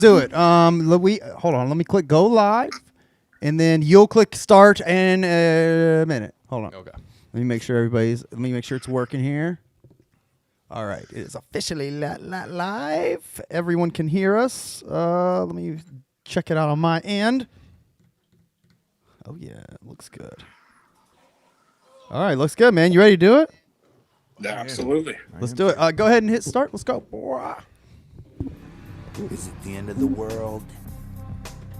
Do it. Hold on. Let me click go live, and then you'll click start in a minute. Hold on. Okay. Let me make sure it's working here. All right, it is officially live. Everyone can hear us. Let me check it out on my end. Oh yeah, it looks good. All right, looks good, man. You ready to do it? Yeah, absolutely. Let's do it. Go ahead and hit start. Let's go. Is it the end of the world?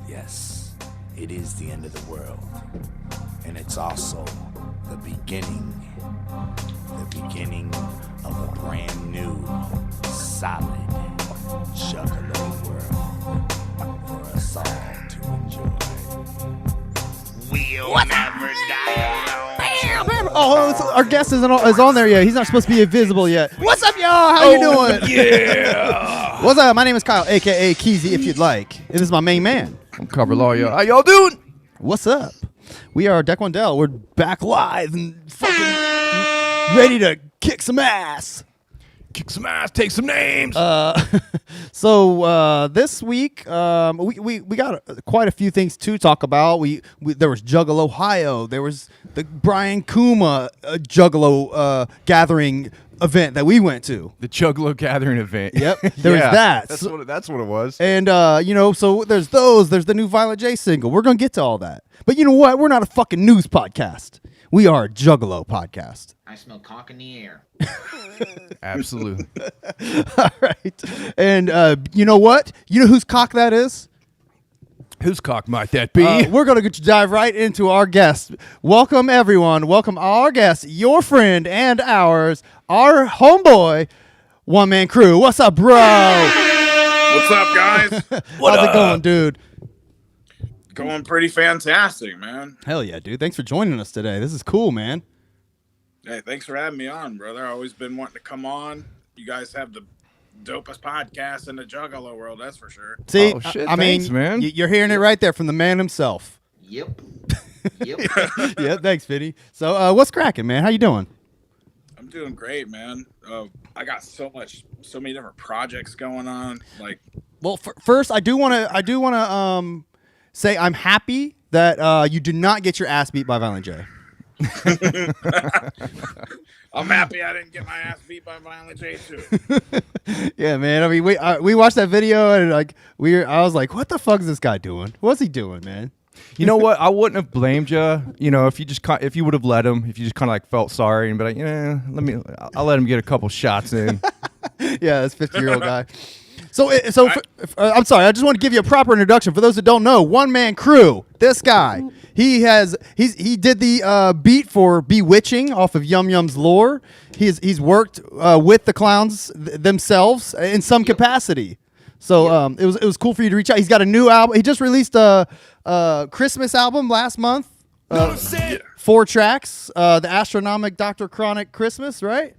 Yes, it is the end of the world. And it's also the beginning of a brand new, solid juggalo world for us all to enjoy. We'll never die. Oh, our guest is on there yet. He's not supposed to be invisible yet. What's up, y'all? How you doing? Yeah. What's up? My name is Kyle, a.k.a. Keezy, if you'd like. This is my main man. I'm Cover Lawyer. How y'all doing? What's up? We are Deck One Dell. We're back live and fucking ready to kick some ass. Kick some ass, take some names. So this week, we got quite a few things to talk about. There was Juggalo Ohio. There was the Brian Kuma Juggalo gathering event that we went to. The Juggalo Gathering event. Yep, there was that. That's what it was. And so there's those. There's the new Violent J single. We're gonna get to all that. But you know what? We're not a fucking news podcast. We are a Juggalo podcast. I smell cock in the air. Absolutely. All right. And you know what? You know whose cock that is? Whose cock might that be? We're going to dive right into our guest. Welcome, everyone. Welcome our guest, your friend and ours, our homeboy, OneManKru. What's up, bro? What's up, guys? How's it going, dude? Going pretty fantastic, man. Hell yeah, dude. Thanks for joining us today. This is cool, man. Hey, thanks for having me on, brother. I've always been wanting to come on. You guys have the dopest podcast in the Juggalo world, that's for sure. See, Oh, shit, I thanks, mean, man. You're hearing it right there from the man himself. Yep. Yeah, thanks, Vinny. So, what's cracking, man? How you doing? I'm doing great, man. I got so many different projects going on. Like, Well, first, I do want to say I'm happy that you did not get your ass beat by Violent J. I'm happy I didn't get my ass beat by Violent J too. Yeah, man. I mean, we watched that video and I was like, what the fuck is this guy doing? What's he doing, man? You know what? I wouldn't have blamed you. You know, if you would have let him, if you just kind of like felt sorry and be like, I'll let him get a couple shots in. Yeah, this 50-year-old guy. I'm sorry. I just want to give you a proper introduction for those that don't know. OneManKru. This guy. He did the beat for Bewitching off of Yum Yum's Lore. He's worked with the clowns themselves in some capacity. So it was cool for you to reach out. He's got a new album. He just released a Christmas album last month. 4 tracks. The Astronomic Dr. Chronic Christmas, right?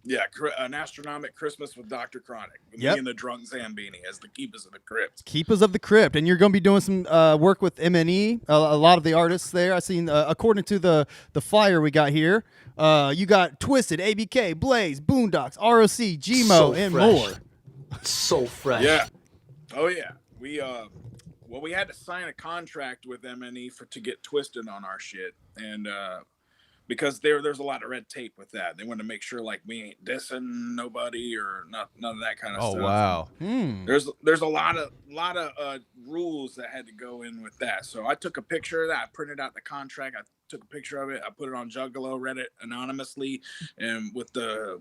Yeah, an astronomic Christmas with Dr. Chronic. With Yep. me and the drunk Zambini as the Keepers of the Crypt. Keepers of the Crypt, and you're going to be doing some work with MNE. A lot of the artists there. I seen, according to the flyer we got here, you got Twisted, ABK, Blaze, Boondocks, ROC, Gmo, So and fresh. more. So fresh. Yeah. Oh yeah. We had to sign a contract with MNE to get Twisted on our shit, and because there's a lot of red tape with that. They want to make sure like we ain't dissing nobody or none of that kind of Oh stuff. wow. There's a lot of rules that had to go in with that. So I took a picture of that. I printed out the contract. I took a picture of it. I put it on Juggalo, read it anonymously, and with the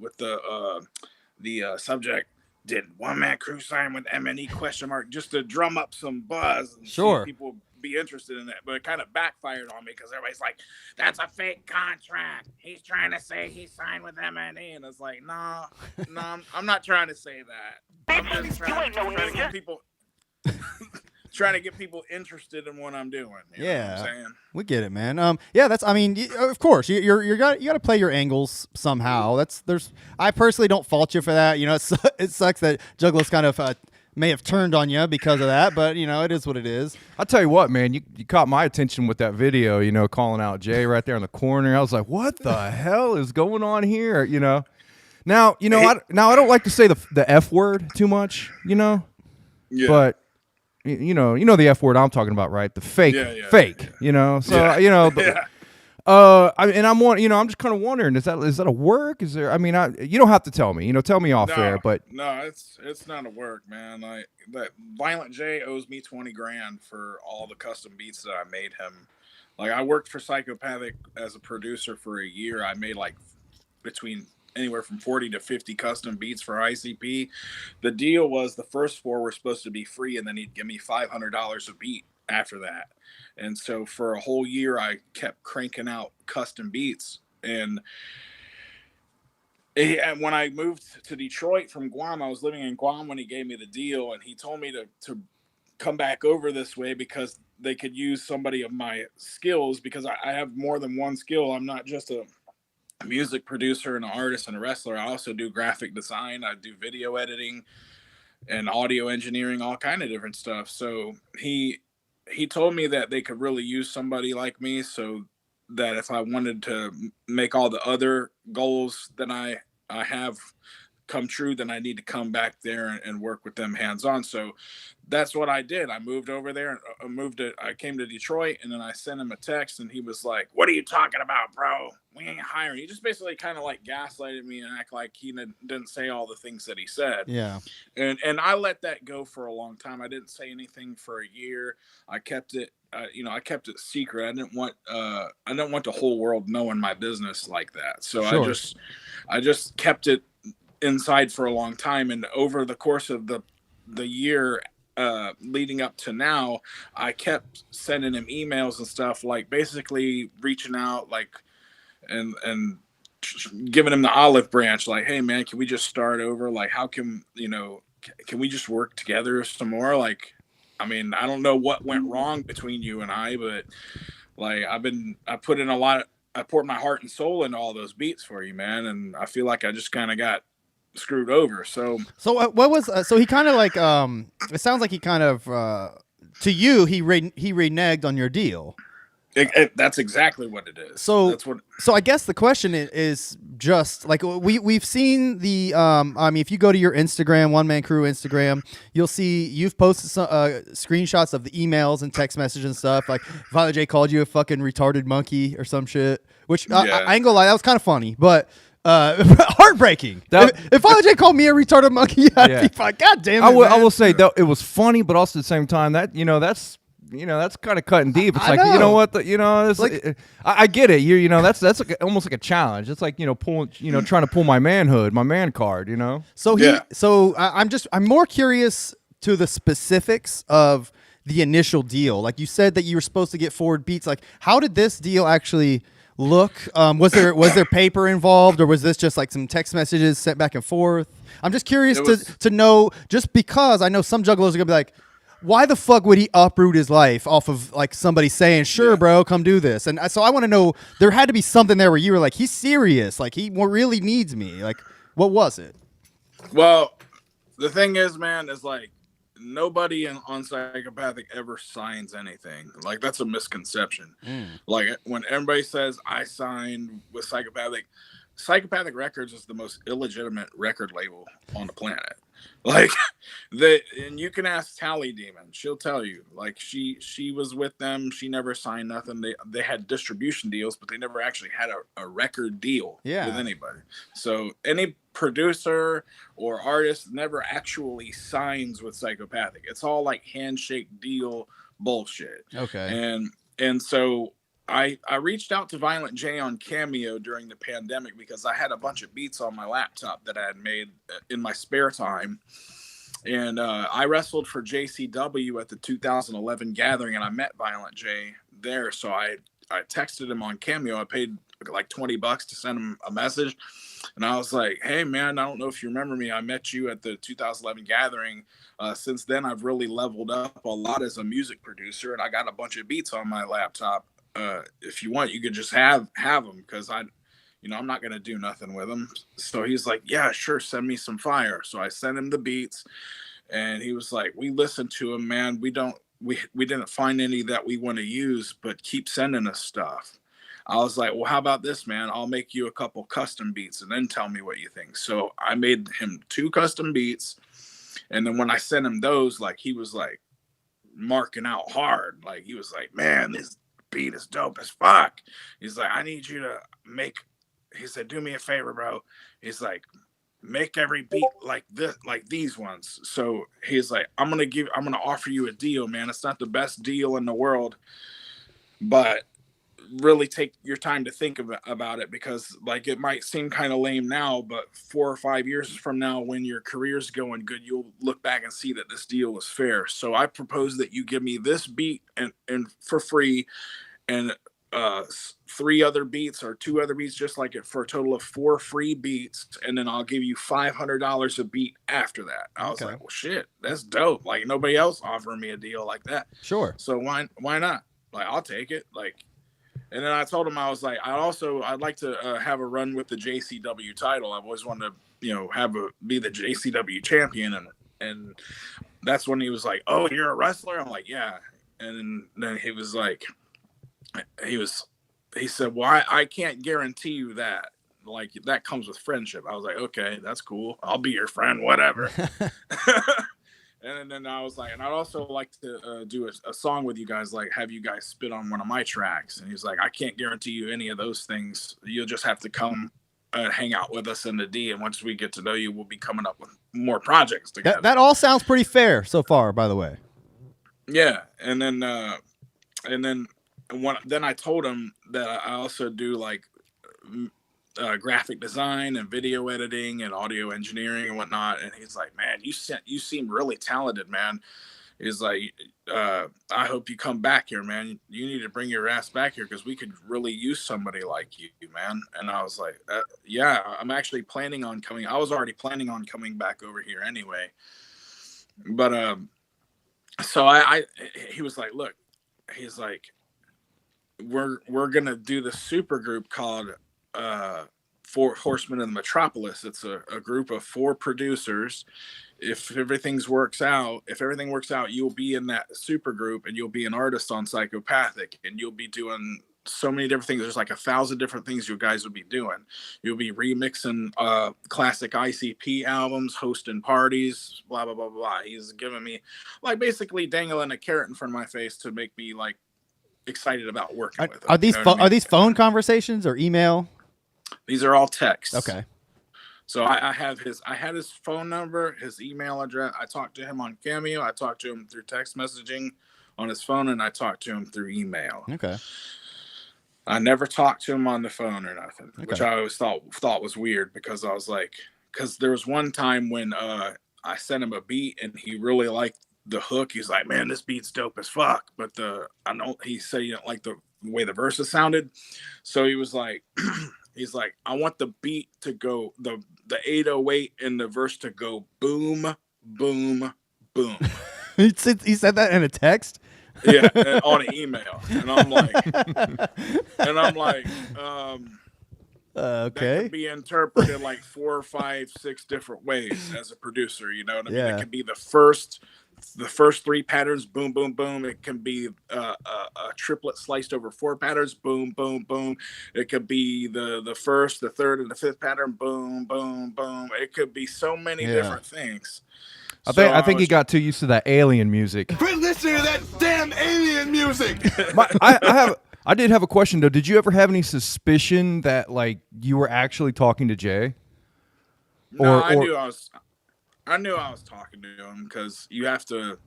subject, did OneManKru sign with MNE ? Just to drum up some buzz and Sure. see if people be interested in that. But it kind of backfired on me because everybody's like, that's a fake contract. He's trying to say he signed with MNE. And it's like, no, I'm not trying to say that. I'm just trying to get people trying to get people interested in what I'm doing. You know what I'm saying? We get it, man. Yeah, that's. I mean, of course, you got to play your angles somehow. I personally don't fault you for that. You know, it sucks that Juggalo's kind of may have turned on you because of that, but you know, it is what it is. I'll tell you what, man, you caught my attention with that video, you know, calling out Jay right there in the corner. I was like, what the hell is going on here? You know, now, I don't like to say the F word too much, you know, Yeah. but the F word I'm talking about, right? The fake, Yeah. you know. So Yeah. Yeah. I'm just kind of wondering, is that a work? Is there? I mean, you don't have to tell me. Tell me off air, but no, it's not a work, man. Like that Violent J owes me 20 grand for all the custom beats that I made him. Like I worked for Psychopathic as a producer for a year. I made like between anywhere from 40 to 50 custom beats for ICP. The deal was the first 4 were supposed to be free, and then he'd give me $500 a beat after that. And so for a whole year, I kept cranking out custom beats. And when I moved to Detroit from Guam, I was living in Guam when he gave me the deal, and he told me to come back over this way because they could use somebody of my skills, because I have more than one skill. I'm not just a music producer and an artist and a wrestler. I also do graphic design. I do video editing and audio engineering, all kind of different stuff. So he told me that they could really use somebody like me, so that if I wanted to make all the other goals that I have come true, then I need to come back there and work with them hands on. So that's what I did. I moved over there and I came to Detroit, and then I sent him a text, and he was like, "What are you talking about, bro? We ain't hiring." He just basically kind of like gaslighted me and act like he didn't say all the things that he said. Yeah. And I let that go for a long time. I didn't say anything for a year. I kept it, I kept it secret. I didn't want the whole world knowing my business like that. So Sure. I just kept it inside for a long time. And over the course of the year leading up to now, I kept sending him emails and stuff, like basically reaching out, like and giving him the olive branch, like, "Hey man, can we just start over? Like, how can we just work together some more? Like, I mean, I don't know what went wrong between you and I, but like I poured my heart and soul into all those beats for you, man, and I feel like I just kind of got screwed over." So what was so he kind of like it sounds like he kind of to you he reneged on your deal. That's exactly what it is. So I guess the question is just like we've seen the I mean, if you go to your Instagram, OneManKru Instagram, you'll see you've posted some screenshots of the emails and text messages and stuff. Like Violent J called you a fucking retarded monkey or some shit, which I ain't gonna lie, that was kind of funny, but heartbreaking. If Violent J called me a retarded monkey, I'd be like, God damn it. I will say that it was funny, but also at the same time that that's kind of cutting deep. It's like, you know what, I get it. That's like, almost like a challenge. It's like, pulling, trying to pull my manhood, my man card, So I'm more curious to the specifics of the initial deal. Like you said that you were supposed to get forward beats. Like, how did this deal actually look? Was there paper involved, or was this just like some text messages sent back and forth? I'm just curious to know, just because I know some juggalos are gonna be like, why the fuck would he uproot his life off of like somebody saying, "Sure, bro, come do this"? And so I want to know, there had to be something there where you were like, he's serious, like he really needs me. Like, what was it? Well, the thing is, man, is like nobody on Psychopathic ever signs anything. Like, that's a misconception. Like when everybody says I signed with Psychopathic Records is the most illegitimate record label on the planet. Like, and you can ask Tally Demon, she'll tell you. Like, she was with them, she never signed nothing. They had distribution deals, but they never actually had a record deal with anybody. So any producer or artist never actually signs with Psychopathic. It's all like handshake deal bullshit. Okay. And so I reached out to Violent J on Cameo during the pandemic because I had a bunch of beats on my laptop that I had made in my spare time. And I wrestled for JCW at the 2011 gathering, and I met Violent J there. So I texted him on Cameo. I paid like $20 to send him a message. And I was like, "Hey, man, I don't know if you remember me. I met you at the 2011 gathering. Since then, I've really leveled up a lot as a music producer, and I got a bunch of beats on my laptop. If you want, you could just have them, because I'm not going to do nothing with them." So he's like, "Yeah, sure. Send me some fire." So I sent him the beats, and he was like, "We listened to them, man. We didn't find any that we want to use, but keep sending us stuff." I was like, "Well, how about this, man? I'll make you a couple custom beats and then tell me what you think." So I made him 2 custom beats. And then when I sent him those, like, he was like, marking out hard. Like he was like, man, this beat is dope as fuck. He's like, I need you to make. He said, do me a favor, bro. He's like, make every beat like this, like these ones. So he's like, I'm gonna offer you a deal, man. It's not the best deal in the world, but really take your time to think about it, because like it might seem kind of lame now, but 4 or 5 years from now, when your career's going good, you'll look back and see that this deal was fair. So I propose that you give me this beat and for free, and 3 other beats or 2 other beats, just like it, for a total of 4 free beats, and then I'll give you $500 a beat after that. I was like, well, shit, that's dope. Like nobody else offering me a deal like that. Sure. So why not? Like I'll take it. Like. And then I told him, I was like, I'd like to have a run with the JCW title. I've always wanted to, be the JCW champion. And that's when he was like, oh, you're a wrestler? I'm like, yeah. And then he was like, he said, well, I can't guarantee you that. Like, that comes with friendship. I was like, okay, that's cool. I'll be your friend, whatever. And then I was like, and I'd also like to do a song with you guys, like have you guys spit on one of my tracks. And he's like, I can't guarantee you any of those things. You'll just have to come and hang out with us in the D. And once we get to know you, we'll be coming up with more projects together. That all sounds pretty fair so far, by the way. Yeah. And then I told him that I also do like graphic design and video editing and audio engineering and whatnot. And he's like, man, you seem really talented, man. He's like, I hope you come back here, man. You need to bring your ass back here, because we could really use somebody like you, man. And I was like, yeah, I'm actually planning on coming. I was already planning on coming back over here anyway. But so he was like, look, he's like, we're gonna do this super group called 4 Horsemen of the Metropolis. It's a group of 4 producers. If everything works out, you'll be in that super group, and you'll be an artist on Psychopathic, and you'll be doing so many different things. There's like 1,000 different things you guys will be doing. You'll be remixing classic ICP albums, hosting parties, blah blah blah blah. He's giving me like basically dangling a carrot in front of my face to make me like excited about working with him. Are these phone conversations or email? These are all texts. Okay. So I had his phone number, his email address. I talked to him on Cameo. I talked to him through text messaging on his phone, and I talked to him through email. Okay. I never talked to him on the phone or nothing, which I always thought was weird, because I was like, because there was one time when I sent him a beat and he really liked the hook. He's like, man, this beat's dope as fuck. But he said he didn't like the way the verses sounded. So he was like, he's like, I want the beat to go, the 808 and the verse to go boom, boom, boom. He said that in a text? Yeah, on an email. And I'm like, okay. That could be interpreted like 4 or 5, 6 different ways as a producer. You know what I mean? It could be the first 3 patterns, boom, boom, boom. It can be a triplet sliced over 4 patterns, boom, boom, boom. It could be the first, the third, and the 5th pattern, boom, boom, boom. It could be so many different things. I think he got too used to that alien music. Quit listening to that damn alien music. I did have a question though. Did you ever have any suspicion that like you were actually talking to Jay? No, I knew I was talking to him, because you have to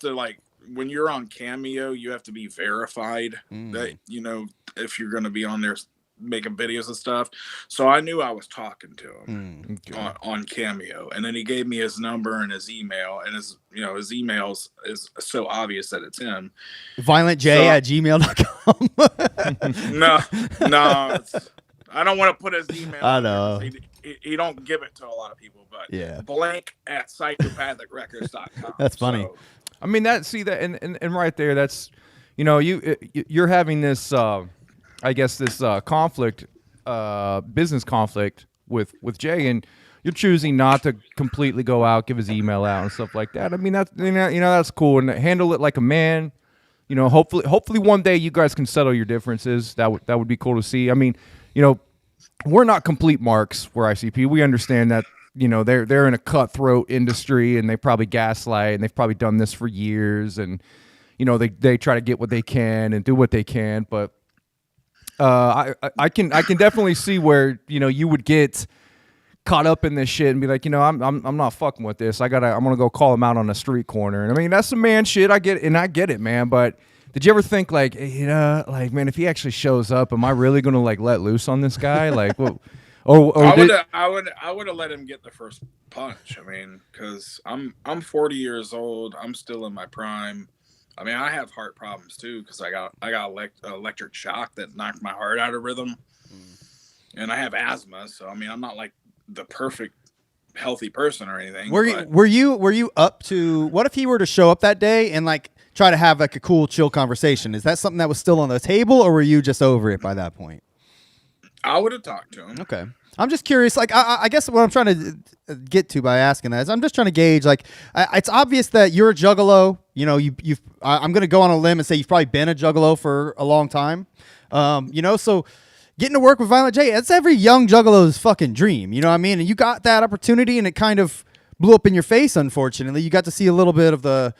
like, when you're on Cameo, you have to be verified that, if you're going to be on there making videos and stuff. So I knew I was talking to him on Cameo, and then he gave me his number and his email, and his emails is so obvious that it's him. violentj@gmail.com. No, I don't want to put his email. I know. He don't give it to a lot of people, but yeah, blank@psychopathicrecords.com. That's funny. So, I mean, and right there, that's, you're having this, I guess this conflict, business conflict with Jay, and you're choosing not to completely go out, give his email out and stuff like that. I mean, that's, that's cool, and handle it like a man. Hopefully one day you guys can settle your differences. That would be cool to see. I mean, we're not complete marks. We're ICP. We understand that, they're in a cutthroat industry and they probably gaslight and they've probably done this for years and they try to get what they can and do what they can, but I can definitely see where you would get caught up in this shit and be like, I'm not fucking with this. I'm gonna go call him out on a street corner. And I mean, that's some man shit. I get it, man. But did you ever think like, man, if he actually shows up, am I really gonna like let loose on this guy? Like, well, I would have let him get the first punch. I mean, because I'm 40 years old. I'm still in my prime. I mean, I have heart problems too because I got electric shock that knocked my heart out of rhythm, and I have asthma. So I mean, I'm not like the perfect healthy person or anything. Were you up to what if he were to show up that day and like try to have like a cool chill conversation? Is that something that was still on the table, or were you just over it by that point? I would have talked to him. Okay. I'm just curious, like, I guess what I'm trying to get to by asking that is I'm just trying to gauge, like, it's obvious that you're a juggalo. I'm going to go on a limb and say you've probably been a juggalo for a long time. So getting to work with Violent J, it's every young juggalo's fucking dream. You know what I mean? And you got that opportunity and it kind of blew up in your face, unfortunately. You got to see a little bit of the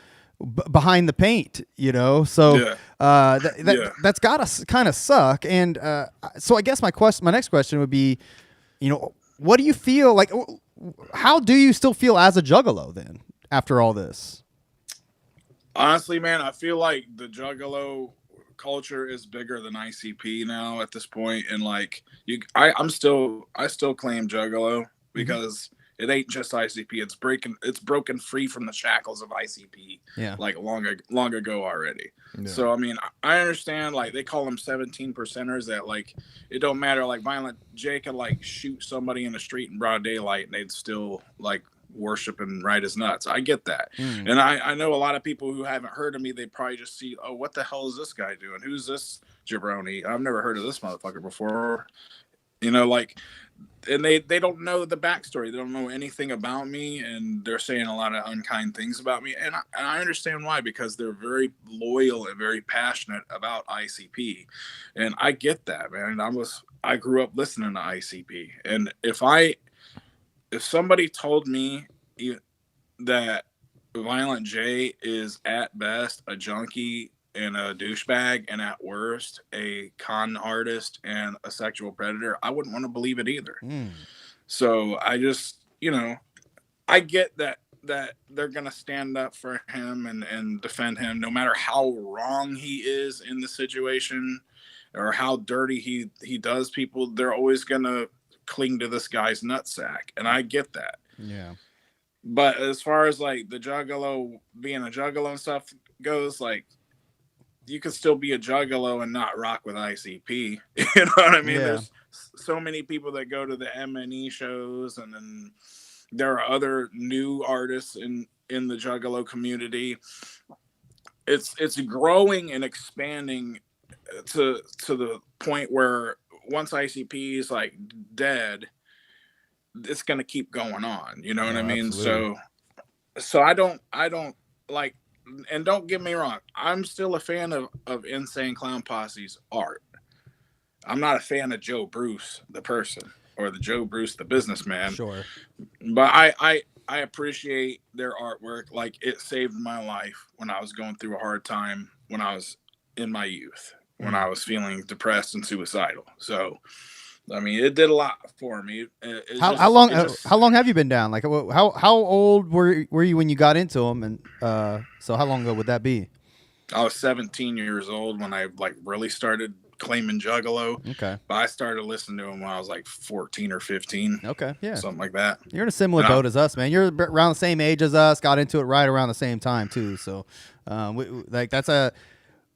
behind the paint, so that's got to kind of suck. And so I guess my next question would be, what do you feel like? How do you still feel as a juggalo then after all this? Honestly, man, I feel like the juggalo culture is bigger than ICP now at this point, and like I still claim juggalo because it ain't just ICP. It's broken free from the shackles of ICP. Yeah, like long ago already. Yeah. So I mean, I understand. Like they call them 17 percenters. That like it don't matter. Like Violent J could like shoot somebody in the street in broad daylight, and they'd still like worship and ride his nuts. I get that. And I know a lot of people who haven't heard of me. They probably just see, oh, what the hell is this guy doing? Who's this jabroni? I've never heard of this motherfucker before. And they don't know the backstory. They don't know anything about me, and they're saying a lot of unkind things about me. And I understand why, because they're very loyal and very passionate about ICP. And I get that, man. I grew up listening to ICP. And if somebody told me that Violent J is at best a junkie and a douchebag, and at worst a con artist and a sexual predator, I wouldn't want to believe it either. So I just, I get that they're gonna stand up for him and defend him, no matter how wrong he is in the situation or how dirty he does people. They're always gonna cling to this guy's nutsack, and I get that. Yeah. But as far as like the juggalo being a juggalo and stuff goes, like, you could still be a juggalo and not rock with ICP. You know what I mean? Yeah. There's so many people that go to the M&E shows, and then there are other new artists in the juggalo community. It's growing and expanding to the point where once ICP is like dead, it's gonna keep going on. You know what I mean? Absolutely. So I don't like. And don't get me wrong, I'm still a fan of Insane Clown Posse's art. I'm not a fan of Joe Bruce, the person, or the Joe Bruce, the businessman. Sure. But I appreciate their artwork. Like, it saved my life when I was going through a hard time when I was in my youth, when I was feeling depressed and suicidal. So, I mean, it did a lot for me. How long have you been down? Like, how old were you when you got into them? And so how long ago would that be? I was 17 years old when I like really started claiming juggalo. Okay. But I started listening to him when I was like 14 or 15. Okay. Yeah. Something like that. You're in a similar boat as us, man. You're around the same age as us. Got into it right around the same time too. So,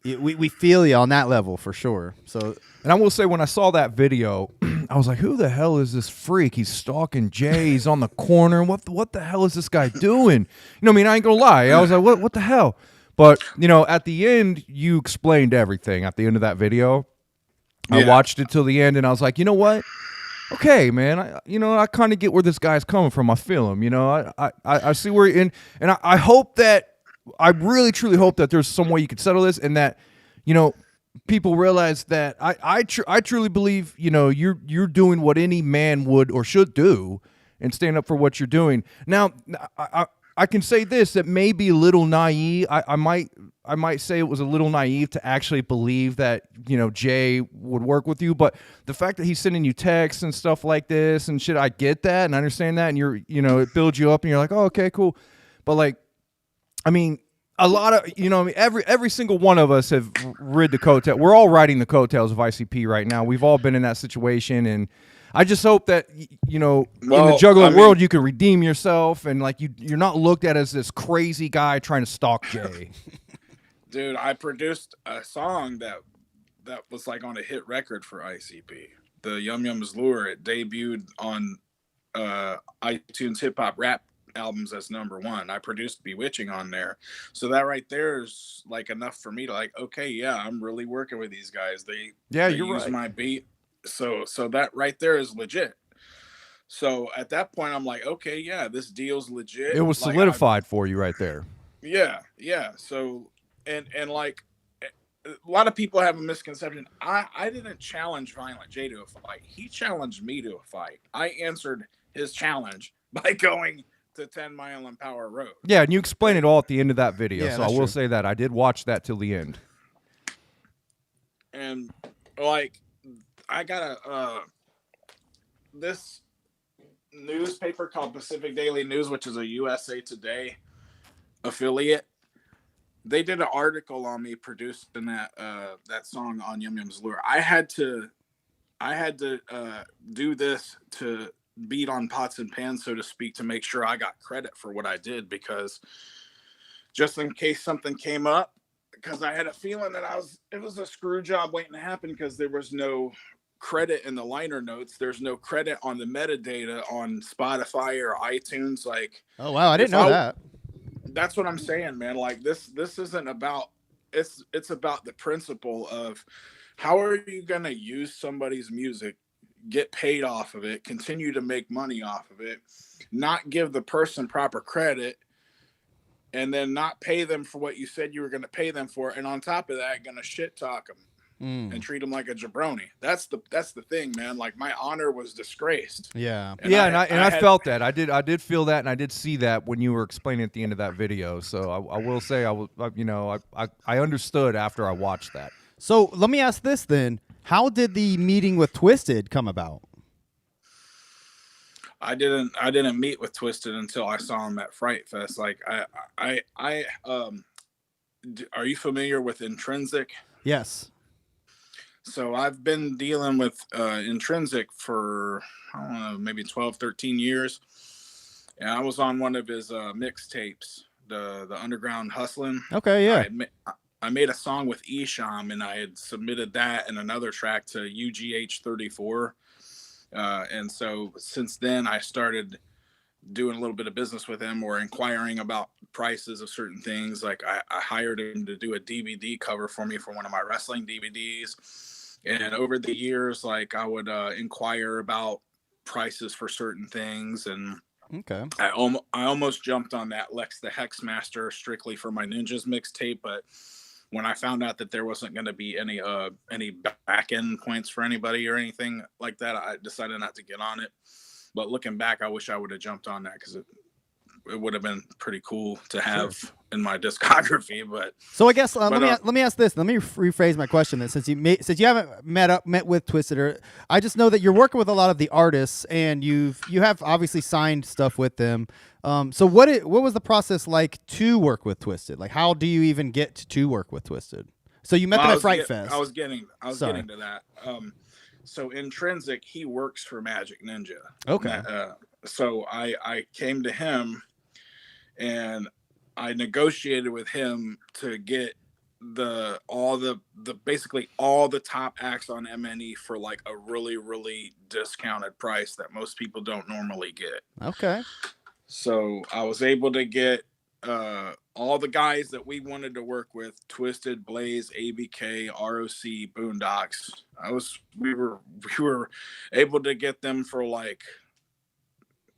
we feel you on that level for sure. So, and I will say, when I saw that video, I was like, who the hell is this freak? He's stalking Jay. He's on the corner. What the hell is this guy doing? I mean, I ain't gonna lie. I was like, what the hell? But, at the end, you explained everything at the end of that video. Yeah. I watched it till the end, and I was like, you know what? Okay, man. I kind of get where this guy's coming from. I feel him. I see where and I hope that, I really truly hope that there's some way you could settle this, and that, people realize that I truly believe, you're doing what any man would or should do, and stand up for what you're doing. Now, I can say this, that may be a little naive. I might say it was a little naive to actually believe that, you know, Jay would work with you, but the fact that he's sending you texts and stuff like this and shit, I get that and I understand that, and it builds you up and you're like, oh, okay, cool. But like, I mean, a lot of, every single one of us have rid the coattail. We're all riding the coattails of ICP right now. We've all been in that situation, and I just hope that, in the juggalo world, you can redeem yourself and like you're not looked at as this crazy guy trying to stalk Jay. Dude, I produced a song that was like on a hit record for ICP. The Yum Yum's Lure. It debuted on iTunes hip hop rap albums as #1. I produced Bewitching on there, so that right there is like enough for me to like, okay, yeah, I'm really working with these guys. They use my beat, so that right there is legit. So at that point, I'm like, okay, yeah, this deal's legit. It was solidified for you right there. Yeah. So and like a lot of people have a misconception. I didn't challenge Violent J to a fight. He challenged me to a fight. I answered his challenge by going to 10 Mile and Power Road. Yeah, and you explain it all at the end of that video. Yeah, so I will say that I did watch that till the end. And like, I got this newspaper called Pacific Daily News, which is a USA Today affiliate. They did an article on me producing that song on Yum Yum's Lure. I had to do this to beat on pots and pans, so to speak, to make sure I got credit for what I did, because just in case something came up, because I had a feeling that it was a screw job waiting to happen, because there was no credit in the liner notes. There's no credit on the metadata on Spotify or iTunes. Like, oh wow, I didn't know that. That's what I'm saying, man. Like this isn't about, it's about the principle of how are you going to use somebody's music, get paid off of it, continue to make money off of it, not give the person proper credit, and then not pay them for what you said you were going to pay them for, and on top of that, going to shit talk them and treat them like a jabroni. That's the thing, man. Like, my honor was disgraced. Yeah, and I felt that. I did feel that, and I did see that when you were explaining at the end of that video. So I will say, I understood after I watched that. So let me ask this then. How did the meeting with Twisted come about? I didn't meet with Twisted until I saw him at Fright Fest. Like, are you familiar with Intrinsic? Yes. So I've been dealing with Intrinsic for, I don't know, maybe 12, 13 years. And I was on one of his mixtapes, the Underground Hustlin'. Okay, yeah. I made a song with Esham, and I had submitted that and another track to UGH34. And so since then, I started doing a little bit of business with him, or inquiring about prices of certain things. Like, I hired him to do a DVD cover for me for one of my wrestling DVDs. And over the years, like, I would inquire about prices for certain things. And okay, I almost jumped on that Lex the Hexmaster strictly for my Ninjas mixtape, but when I found out that there wasn't going to be any back end points for anybody or anything like that, I decided not to get on it. But looking back, I wish I would have jumped on that, because it would have been pretty cool to have in my discography. But so I guess let me ask this. Let me rephrase my question. Then, since you haven't met with Twisted, or I just know that you're working with a lot of the artists, and you have obviously signed stuff with them. So what was the process like to work with Twisted? Like, how do you even get to work with Twisted? So you met them at Fright Fest. I was getting to that. So Intrinsic, he works for Magic Ninja. Okay. So I came to him, and I negotiated with him to get basically all the top acts on MNE for like a really, really discounted price that most people don't normally get. Okay. So I was able to get all the guys that we wanted to work with: Twisted, Blaze, ABK, ROC, Boondocks. We were able to get them for like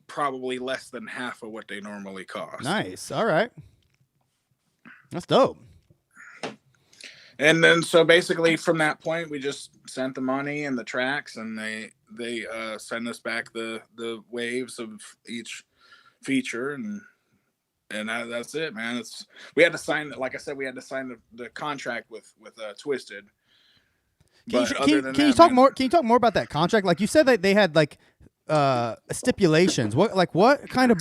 probably less than half of what they normally cost. Nice. All right. That's dope. And then so basically from that point, we just sent the money and the tracks, and they send us back the waves of each feature, and that's it, man. We had to sign, like I said, we had to sign the contract with Twisted. Can you talk more? Can you talk more about that contract? Like you said that they had like stipulations. What kind of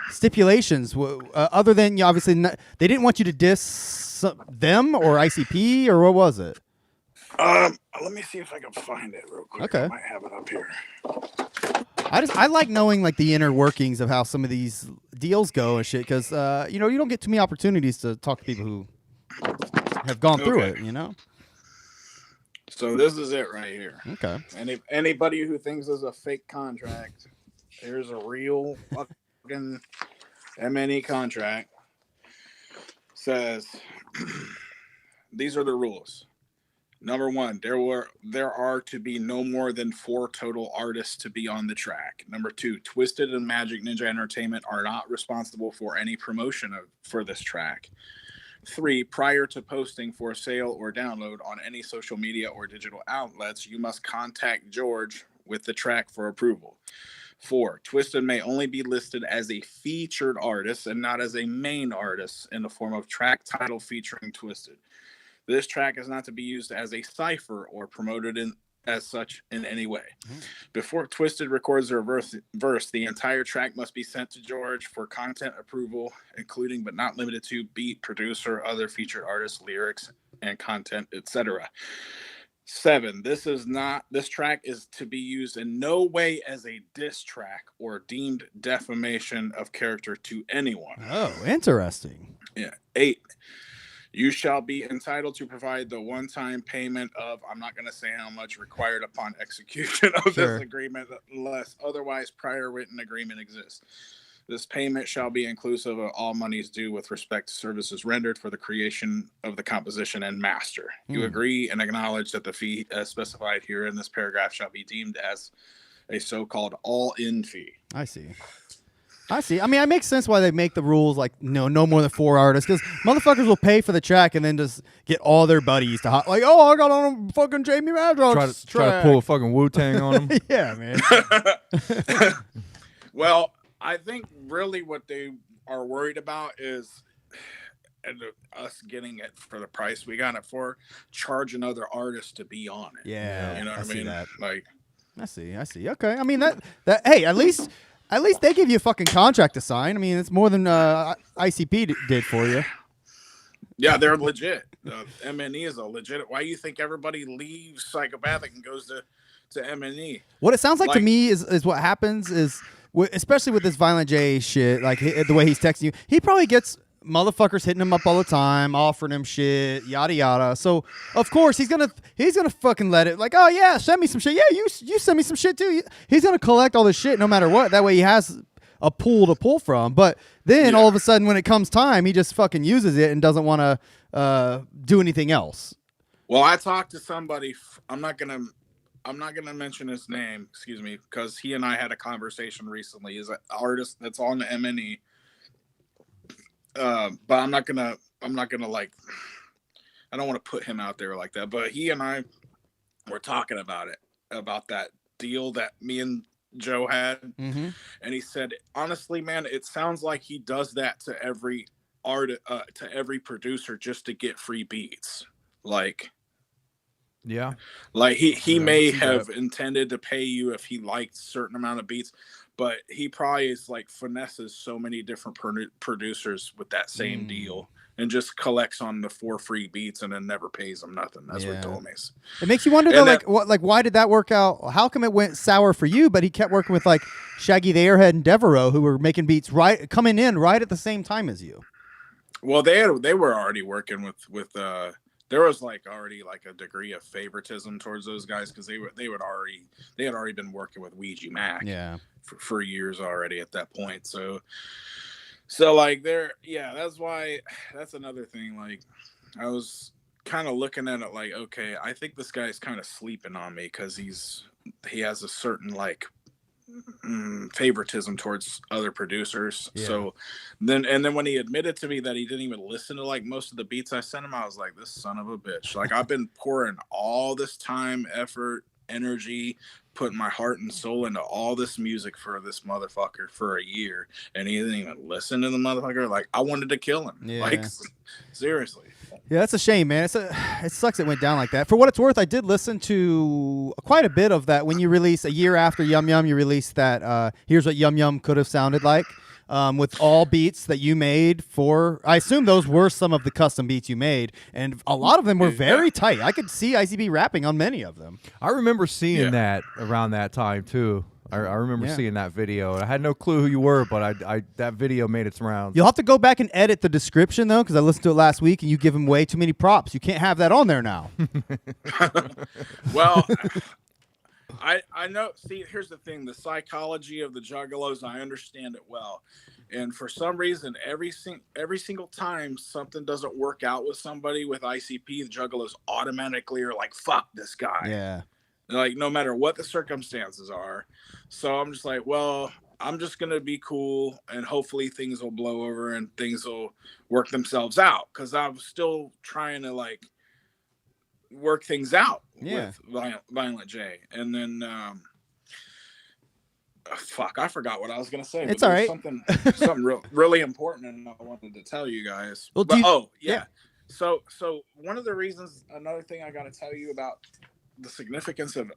stipulations? Other than obviously they didn't want you to diss them or ICP, or what was it? Let me see if I can find it real quick. Okay. I might have it up here. I like knowing like the inner workings of how some of these deals go and shit, because you don't get too many opportunities to talk to people who have gone through it. So this is it right here. Okay. Anybody who thinks this is a fake contract, here's a real fucking MNE contract. Says these are the rules. Number one, there are to be no more than 4 total artists to be on the track. Number 2, Twisted and Magic Ninja Entertainment are not responsible for any promotion for this track. 3, prior to posting for sale or download on any social media or digital outlets, you must contact George with the track for approval. 4, Twisted may only be listed as a featured artist and not as a main artist in the form of track title featuring Twisted. This track is not to be used as a cipher or promoted as such in any way. Before Twisted records their verse, the entire track must be sent to George for content approval, including but not limited to beat, producer, other featured artists, lyrics, and content, etc. 7, this track is to be used in no way as a diss track or deemed defamation of character to anyone. Oh, interesting. Yeah. 8, you shall be entitled to provide the one-time payment of, I'm not going to say how much, required upon execution of this agreement unless otherwise prior written agreement exists. This payment shall be inclusive of all monies due with respect to services rendered for the creation of the composition and master. You agree and acknowledge that the fee specified here in this paragraph shall be deemed as a so-called all-in fee. I see. I mean, it makes sense why they make the rules like no more than 4 artists, because motherfuckers will pay for the track and then just get all their buddies to like, oh, I got on a fucking Jamie Madrox's try to pull a fucking Wu-Tang on them. Yeah, man. Well, I think really what they are worried about is us getting it for the price we got it for, charge another artist to be on it. Yeah, you know what I mean? That. Like, I see. Okay. I mean that. Hey, at least they give you a fucking contract to sign. I mean, it's more than ICP did for you. Yeah, they're legit. MNE is a legit. Why do you think everybody leaves Psychopathic and goes to MNE? What it sounds like to me is what happens is, especially with this Violent J shit, like the way he's texting you, he probably gets motherfuckers hitting him up all the time, offering him shit, yada yada. So of course he's gonna fucking let it, like, oh yeah, send me some shit. Yeah, you send me some shit too. He's gonna collect all this shit no matter what. That way he has a pool to pull from. But then all of a sudden when it comes time, he just fucking uses it and doesn't want to do anything else. Well, I talked to somebody. I'm not gonna mention his name, excuse me, because he and I had a conversation recently. He's an artist that's on the MNE. But I'm not gonna like, I don't want to put him out there like that. But he and I were talking about that deal that me and Joe had, and he said, honestly, man, it sounds like he does that to every to every producer just to get free beats. Like, yeah, like he may have intended to pay you if he liked a certain amount of beats, but he probably is like finesses so many different producers with that same deal and just collects on the 4 free beats and then never pays them nothing. That's what he told me. It makes you wonder though, why did that work out? How come it went sour for you, but he kept working with like Shaggy the Airhead and Devereaux, who were making beats coming in right at the same time as you? Well, they were already working with there was like already like a degree of favoritism towards those guys because they had already been working with Ouija Mac for years already at that point. So like that's another thing. Like, I was kind of looking at it like, okay, I think this guy's kind of sleeping on me because he has a certain like favoritism towards other producers. So then when he admitted to me that he didn't even listen to like most of the beats I sent him, I was like, this son of a bitch. Like, I've been pouring all this time, effort, energy, putting my heart and soul into all this music for this motherfucker for a year, and he didn't even listen to the motherfucker. Like, I wanted to kill him. Yeah. Like, seriously. Yeah, that's a shame, man. It sucks it went down like that. For what it's worth, I did listen to quite a bit of that when you released a year after Yum Yum. You released that Here's What Yum Yum Could Have Sounded Like, with all beats that you made for. I assume those were some of the custom beats you made, and a lot of them were very tight. I could see ICP rapping on many of them. I remember seeing that around that time too. I remember seeing that video. I had no clue who you were, but I that video made its rounds. You'll have to go back and edit the description, though, because I listened to it last week, and you give him way too many props. You can't have that on there now. Well, I know. See, here's the thing: the psychology of the juggalos, I understand it well. And for some reason, every single time something doesn't work out with somebody with ICP, the juggalos automatically are like, "Fuck this guy." Yeah. Like, no matter what the circumstances are. So I'm just like, well, I'm just going to be cool, and hopefully things will blow over and things will work themselves out. Because I'm still trying to, like, work things out with Violent J. And then, fuck, I forgot what I was going to say. It's all right. Something really important, and I wanted to tell you guys. Well, So one of the reasons, another thing I got to tell you about the significance of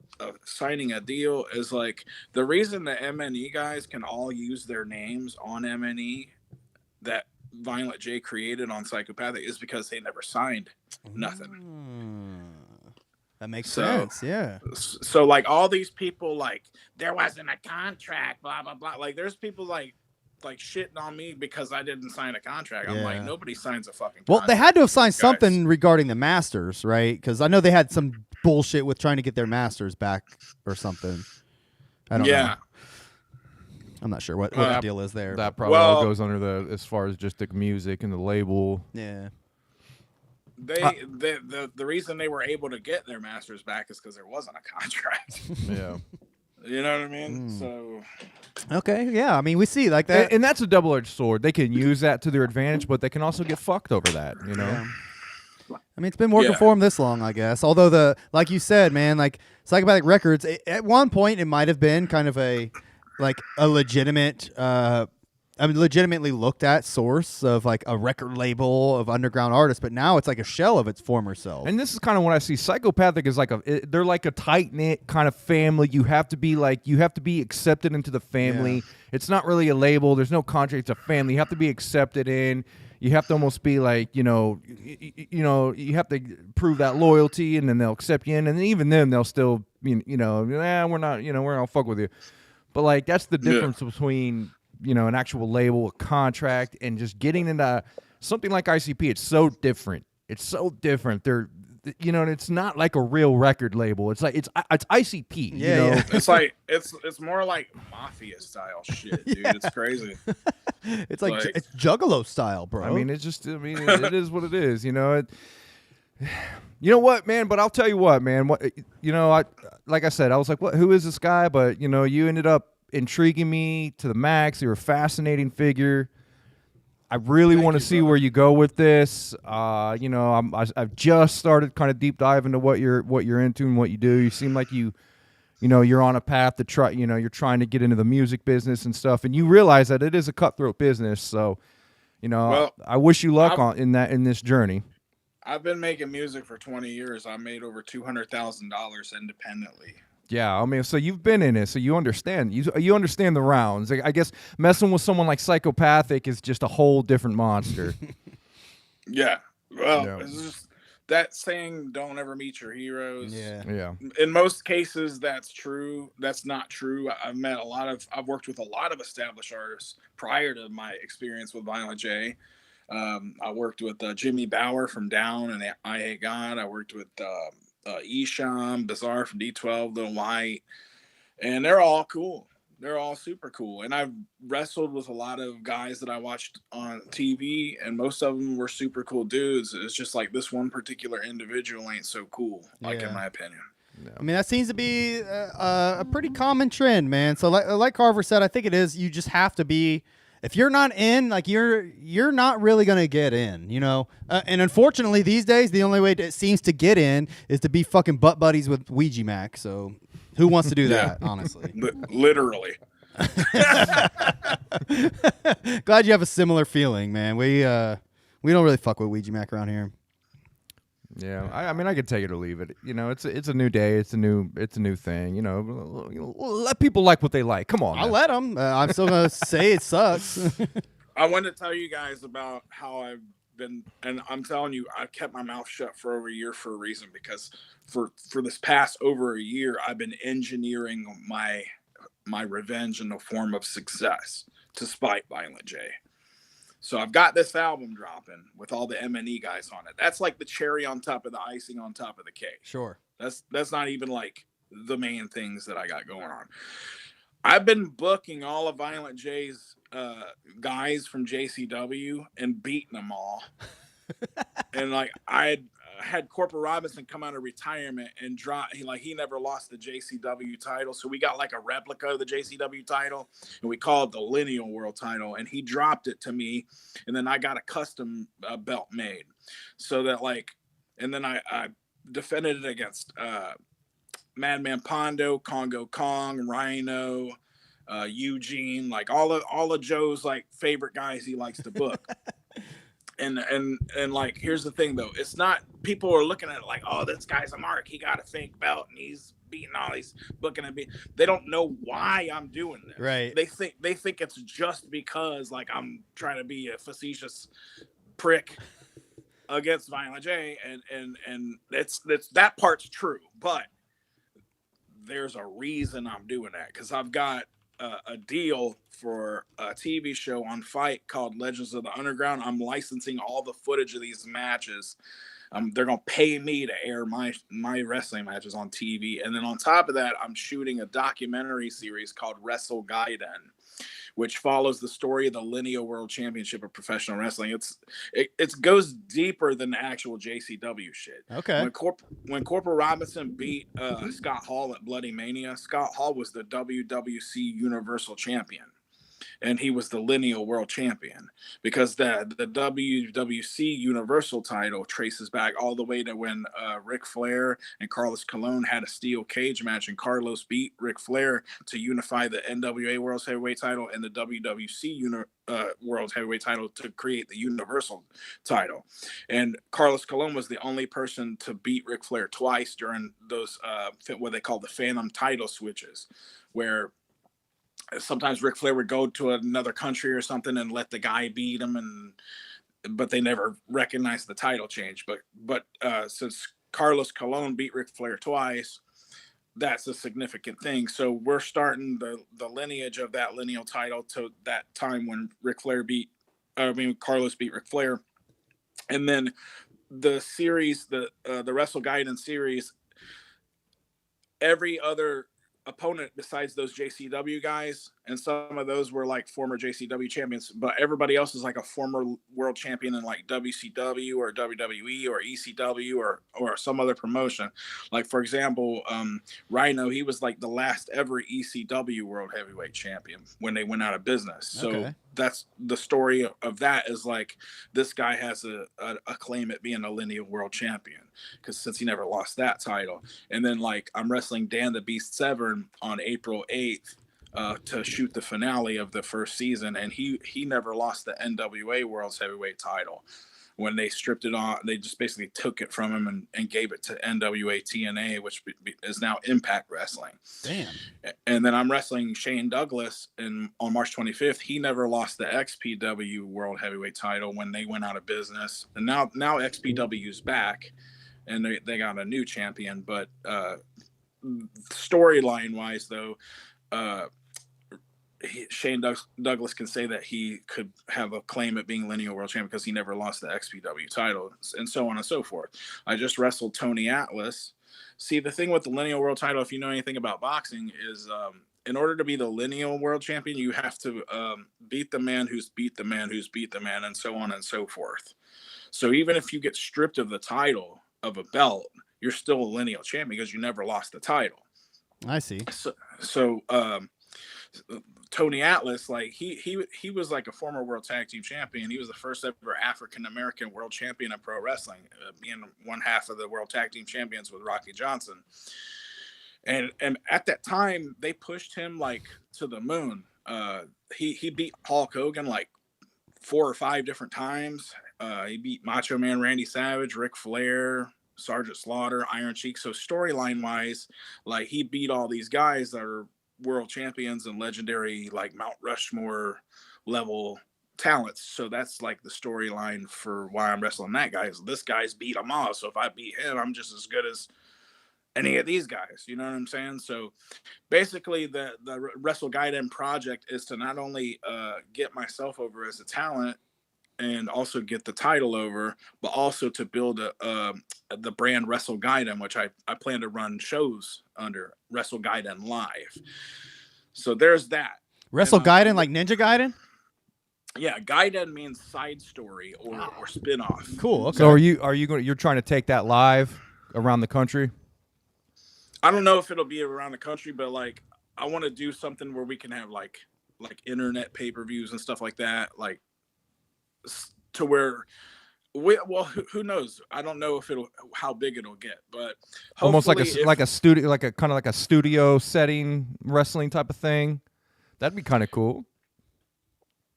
signing a deal is, like, the reason the MNE guys can all use their names on MNE that Violent J created on Psychopathic is because they never signed nothing. That makes sense. Yeah. So, like, all these people, like, there wasn't a contract, blah blah blah. Like, there's people like shitting on me because I didn't sign a contract. I'm like, nobody signs a fucking contract. Well, they had to have signed something regarding the masters, right? Because I know they had some bullshit with trying to get their masters back or something. I don't know. I'm not sure what the deal is there. That probably all goes under as far as just the music and the label. Yeah. The reason they were able to get their masters back is because there wasn't a contract. Yeah. You know what I mean? So. Okay, yeah. I mean, we see like that. And that's a double-edged sword. They can use that to their advantage, but they can also get fucked over that, you know? Yeah. I mean, it's been working for them this long, I guess. Although like you said, man, like Psychopathic Records, at one point it might have been kind of a legitimate, legitimately looked at source of like a record label of underground artists, but now it's like a shell of its former self. And this is kind of what I see. Psychopathic is they're like a tight knit kind of family. You have to be accepted into the family. Yeah. It's not really a label. There's no contract. It's a family. You have to be accepted in. You have to almost be like, you have to prove that loyalty, and then they'll accept you in, and then even then they'll still, we're not, we're gonna fuck with you. But like that's the difference between an actual label, a contract, and just getting into something like ICP. It's so different. They're, and it's not like a real record label. It's like it's ICP. Yeah. It's like it's more like mafia style shit, dude. Yeah. It's crazy. It's like it's Juggalo style, bro. I mean, it is what it is. You know what, man? But I'll tell you what, man. Like I said, I was like, what? Who is this guy? But you ended up intriguing me to the max. You're a fascinating figure. I really want to see where you go with this. I've just started kind of deep dive into what you're into and what you do. You seem like you're on a path to try. You're trying to get into the music business and stuff, and you realize that it is a cutthroat business. So, I wish you luck in this journey. I've been making music for 20 years. I made over $200,000 independently. Yeah, I mean, so you've been in it, so you understand. You understand the rounds. I guess messing with someone like Psychopathic is just a whole different monster. Yeah. Well, it's just that saying, "Don't ever meet your heroes." Yeah. In most cases, that's true. That's not true. I've worked with a lot of established artists prior to my experience with Violent J. I worked with Jimmy Bauer from Down and I Hate God. I worked with Esham, Bizarre from D12, Lil White, and they're all cool. They're all super cool. And I've wrestled with a lot of guys that I watched on TV, and most of them were super cool dudes. It's just like this one particular individual ain't so cool, in my opinion. No. I mean, that seems to be a pretty common trend, man. So like Carver said, I think it is. You just have to be. If you're not in, like you're not really gonna get in, And unfortunately, these days, the only way it seems to get in is to be fucking butt buddies with Ouija Mac. So Who wants to do that? Honestly, Literally. glad you have a similar feeling, man. We don't really fuck with Ouija Mac around here. Yeah, I mean, I could take it or leave it. You know, it's a new day. It's a new thing. You know, let people like what they like. Come on, I'll man. let them. I'm still gonna say it sucks. I wanted to tell you guys about how I've been, and I'm telling you, I kept my mouth shut for over a year for a reason, because for this past over a year, I've been engineering my revenge in the form of success to spite Violent J. So I've got this album dropping with all the M&E guys on it. That's like the cherry on top of the icing on top of the cake. Sure. That's not even like the main things that I got going on. I've been booking all of Violent J's guys from JCW and beating them all. And like I had Corporal Robinson come out of retirement and drop. He never lost the JCW title, so we got like a replica of the JCW title, and we called it the Lineal World title. And he dropped it to me, and then I got a custom belt made, so that and then I defended it against Madman Pondo, Congo Kong, Rhino, Eugene, like all of Joe's like favorite guys he likes to book. And like, here's the thing though, it's not, people are looking at it like, oh, this guy's a mark, he got a fake belt and he's beating all these booking and they don't know why I'm doing this. Right. They think it's just because like I'm trying to be a facetious prick against Violent J, and it's that part's true, but there's a reason I'm doing that, because I've got a deal for a TV show on Fight called Legends of the Underground. I'm licensing all the footage of these matches. They're gonna pay me to air my wrestling matches on TV, and then on top of that, I'm shooting a documentary series called Wrestle Gaiden, which follows the story of the Lineal World Championship of Professional Wrestling. It goes deeper than the actual JCW shit. Okay. When Corporal Robinson beat Scott Hall at Bloody Mania, Scott Hall was the WWC Universal Champion, and he was the Lineal World Champion, because the WWC Universal title traces back all the way to when Ric Flair and Carlos Colon had a steel cage match, and Carlos beat Ric Flair to unify the NWA World Heavyweight title and the WWC World Heavyweight title to create the Universal title. And Carlos Colon was the only person to beat Ric Flair twice during those what they call the Phantom title switches, where sometimes Ric Flair would go to another country or something and let the guy beat him, but they never recognized the title change. But since Carlos Colon beat Ric Flair twice, that's a significant thing. So we're starting the lineage of that lineal title to that time when Carlos beat Ric Flair. And then the series, the Wrestle Gaiden series, every other opponent besides those JCW guys, and some of those were like former JCW champions, but everybody else is like a former world champion in like WCW or WWE or ECW or some other promotion. Like, for example, Rhino, he was like the last ever ECW world heavyweight champion when they went out of business. So that's the story of that, is like, this guy has a claim at being a lineal world champion, because since he never lost that title. And then like, I'm wrestling Dan the Beast Severn on April 8th to shoot the finale of the first season, and he never lost the NWA World's Heavyweight title. When they stripped it on, they just basically took it from him and gave it to NWA TNA, which is now Impact Wrestling. Damn. And then I'm wrestling Shane Douglas on March 25th. He never lost the XPW World Heavyweight title when they went out of business. And now XPW's back, and they got a new champion. But storyline wise, though, Shane Douglas can say that he could have a claim at being lineal world champion because he never lost the XPW title, and so on and so forth. I just wrestled Tony Atlas. See, the thing with the lineal world title, if you know anything about boxing, is in order to be the lineal world champion, you have to beat the man who's beat the man who's beat the man, and so on and so forth. So even if you get stripped of the title of a belt, you're still a lineal champion because you never lost the title. I see. So Tony Atlas, like he was like a former world tag team champion. He was the first ever African-American world champion in pro wrestling, being one half of the world tag team champions with Rocky Johnson. And at that time they pushed him like to the moon. He beat Hulk Hogan like 4 or 5 different times. He beat Macho Man Randy Savage, Ric Flair, Sergeant Slaughter, Iron Sheik. So storyline wise, like he beat all these guys that are world champions and legendary, like Mount Rushmore level talents. So that's like the storyline for why I'm wrestling that guy. Is this guy's beat them all. So if I beat him, I'm just as good as any of these guys. You know what I'm saying? So basically the Wrestle Gaiden project is to not only get myself over as a talent and also get the title over, but also to build the brand Wrestle Gaiden, which I plan to run shows under Wrestle Gaiden Live. So there's that. Wrestle Gaiden, like Ninja Gaiden? Yeah, Gaiden means side story or spin-off. Cool. Okay. So you're trying to take that live around the country? I don't know if it'll be around the country, but like I want to do something where we can have like internet pay-per-views and stuff like that, like to where who knows? I don't know if how big it'll get, but almost like a studio, like a kind of like a studio setting wrestling type of thing. That'd be kind of cool.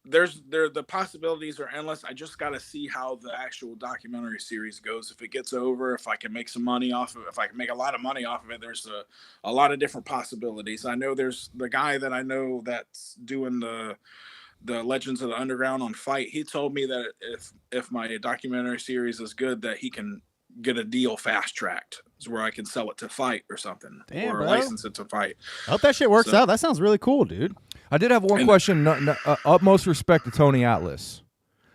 The possibilities are endless. I just got to see how the actual documentary series goes. If it gets over, if I can make some money off of it, if I can make a lot of money off of it, there's a lot of different possibilities. I know there's the guy that I know that's doing the Legends of the Underground on Fight. He told me that if my documentary series is good, that he can get a deal fast tracked, where I can sell it to Fight or something. Damn, or bro. license it to Fight. I hope that shit works out. That sounds really cool, dude. I did have one question. Utmost respect to Tony Atlas.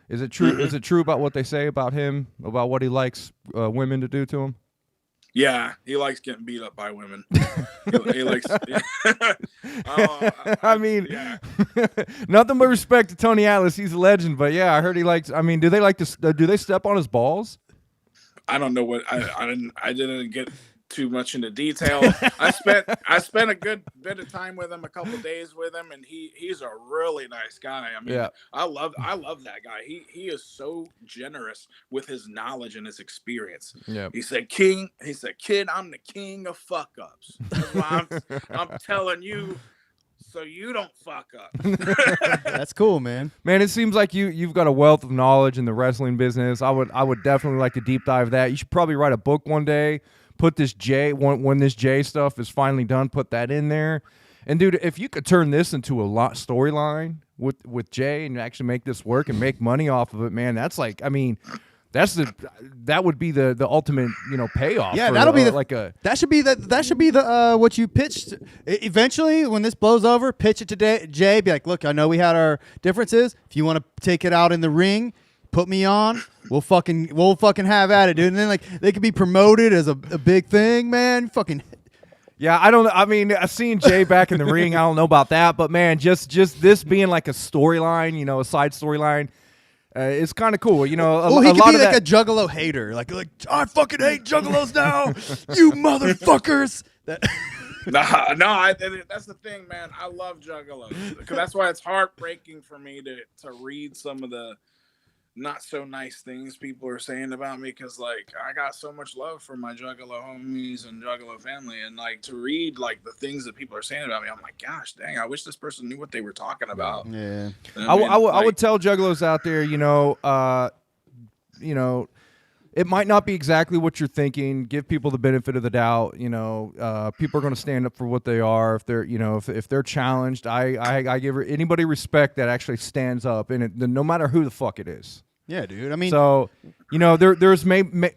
Is it true? Mm-hmm. Is it true about what they say about him? About what he likes women to do to him? Yeah, he likes getting beat up by women. he likes. I mean, yeah. nothing but respect to Tony Atlas. He's a legend. But yeah, I heard he likes. I mean, do they like to? Do they step on his balls? I don't know what I didn't get too much into detail. I spent a good bit of time with him, a couple days with him, and he's a really nice guy. I mean, yeah. I love that guy. He is so generous with his knowledge and his experience. Yeah. He said, kid, I'm the king of fuck ups. That's why I'm telling you, so you don't fuck up. That's cool, man. Man, it seems like you've got a wealth of knowledge in the wrestling business. I would definitely like to deep dive that. You should probably write a book one day. Put this when this J stuff is finally done, put that in there. And dude, if you could turn this into a storyline with Jay and actually make this work and make money off of it, man, that's like, I mean, that would be the ultimate, payoff. Yeah, for, that'll be that should be the what you pitched. Eventually, when this blows over, pitch it to Jay. Be like, look, I know we had our differences. If you want to take it out in the ring, put me on. We'll fucking have at it, dude. And then like they could be promoted as a big thing, man. Fucking. Yeah, I don't know. I mean, I've seen Jay back in the ring. I don't know about that, but man, just this being like a storyline, a side storyline. It's kind of cool, He could be like a juggalo hater, like I fucking hate juggalos now, you motherfuckers. That's the thing, man. I love juggalos because that's why it's heartbreaking for me to read some of the not so nice things people are saying about me, because like I got so much love for my juggalo homies and juggalo family, and like to read like the things that people are saying about me, I'm like, gosh dang, I wish this person knew what they were talking about. Yeah. I would tell juggalos out there, it might not be exactly what you're thinking. Give people the benefit of the doubt. People are going to stand up for what they are. If they're, if they're challenged, I give anybody respect that actually stands up, and no matter who the fuck it is. Yeah, dude. I mean, so there's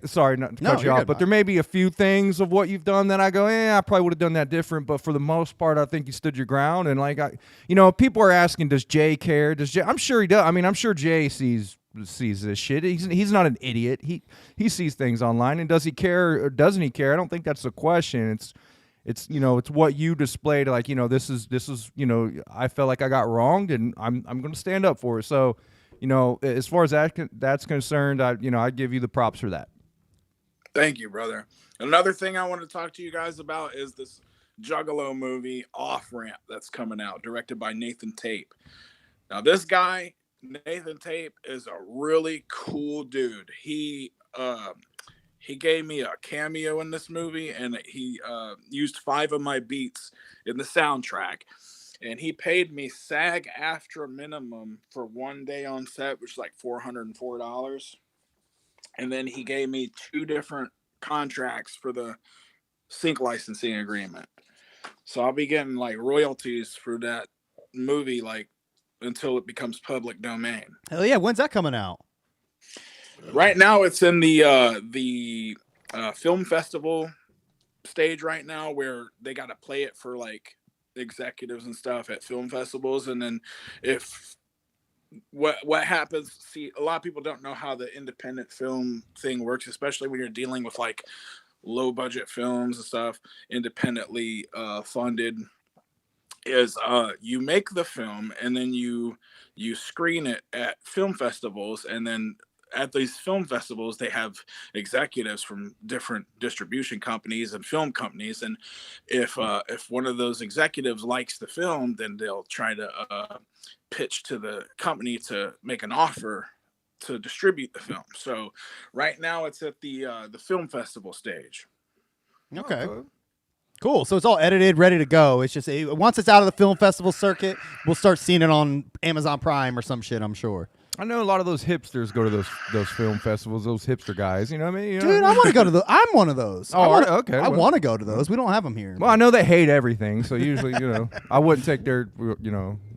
sorry not to cut you off, but there may be a few things of what you've done that I go, I probably would have done that different. But for the most part, I think you stood your ground. And like people are asking, does Jay care? I'm sure he does. I mean, I'm sure Jay sees this shit. He's not an idiot. He sees things online, and does he care or doesn't he care? I don't think that's the question. It's what you displayed. Like this is I felt like I got wronged, and I'm going to stand up for it. So as far as that's concerned, I give you the props for that. Thank you, brother. Another thing I want to talk to you guys about is this Juggalo movie Off Ramp that's coming out, directed by Nathan Tape. Now this guy, Nathan Tape, is a really cool dude. He he gave me a cameo in this movie, and he used 5 of my beats in the soundtrack. And he paid me SAG-AFTRA minimum for 1 day on set, which is like $404. And then he gave me 2 different contracts for the sync licensing agreement. So I'll be getting like royalties for that movie like until it becomes public domain. Hell yeah! When's that coming out? Right now, it's in the film festival stage right now, where they got to play it for like executives and stuff at film festivals, and then if what happens, see, a lot of people don't know how the independent film thing works, especially when you're dealing with like low budget films and stuff, independently funded, is you make the film and then you screen it at film festivals, and then at these film festivals they have executives from different distribution companies and film companies, and if one of those executives likes the film, then they'll try to pitch to the company to make an offer to distribute the film. So right now it's at the film festival stage. Okay. Cool. So it's all edited, ready to go. It's just once it's out of the film festival circuit, we'll start seeing it on Amazon Prime or some shit, I'm sure. I know a lot of those hipsters go to those film festivals. Those hipster guys, you know what I mean? You know? Dude, I want to go to the. I'm one of those. Oh, okay. I want to go to those. We don't have them here. Well, I know they hate everything, so usually, I wouldn't take their,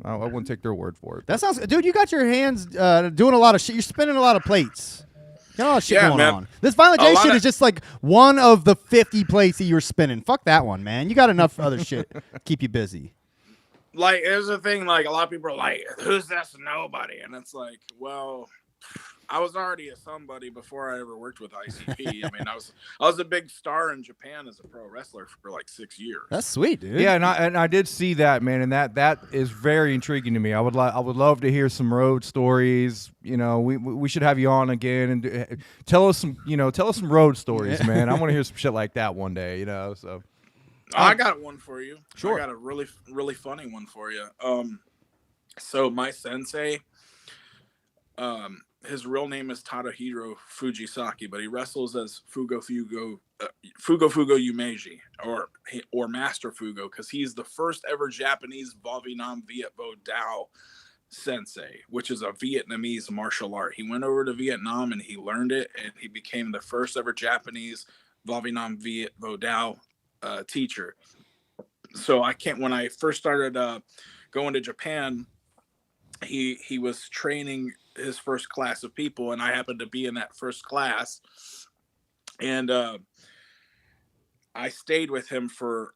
I wouldn't take their word for it. That sounds, dude. You got your hands doing a lot of shit. You're spinning a lot of plates. Got a lot of shit going on. This Violent J shit is just like one of the 50 plates that you're spinning. Fuck that one, man. You got enough other shit to keep you busy. Like, there's a thing, like, a lot of people are like, who's this nobody? And it's like, well, I was already a somebody before I ever worked with ICP. I mean, I was a big star in Japan as a pro wrestler for like 6 years. That's sweet, dude. Yeah, and I did see that, man, and that is very intriguing to me. I would love to hear some road stories. We should have you on again and tell us some road stories, man. I want to hear some shit like that one day. So. I got one for you. Sure. I got a really, really funny one for you. So my sensei, his real name is Tadahiro Fujisaki, but he wrestles as Fugo Yumeji, or Master Fugo, because he's the first ever Japanese Vietnam Viet Vo Dao sensei, which is a Vietnamese martial art. He went over to Vietnam and he learned it, and he became the first ever Japanese Vietnam Viet Vo Dao teacher. So when I first started going to Japan, he was training his first class of people, and I happened to be in that first class, and I stayed with him for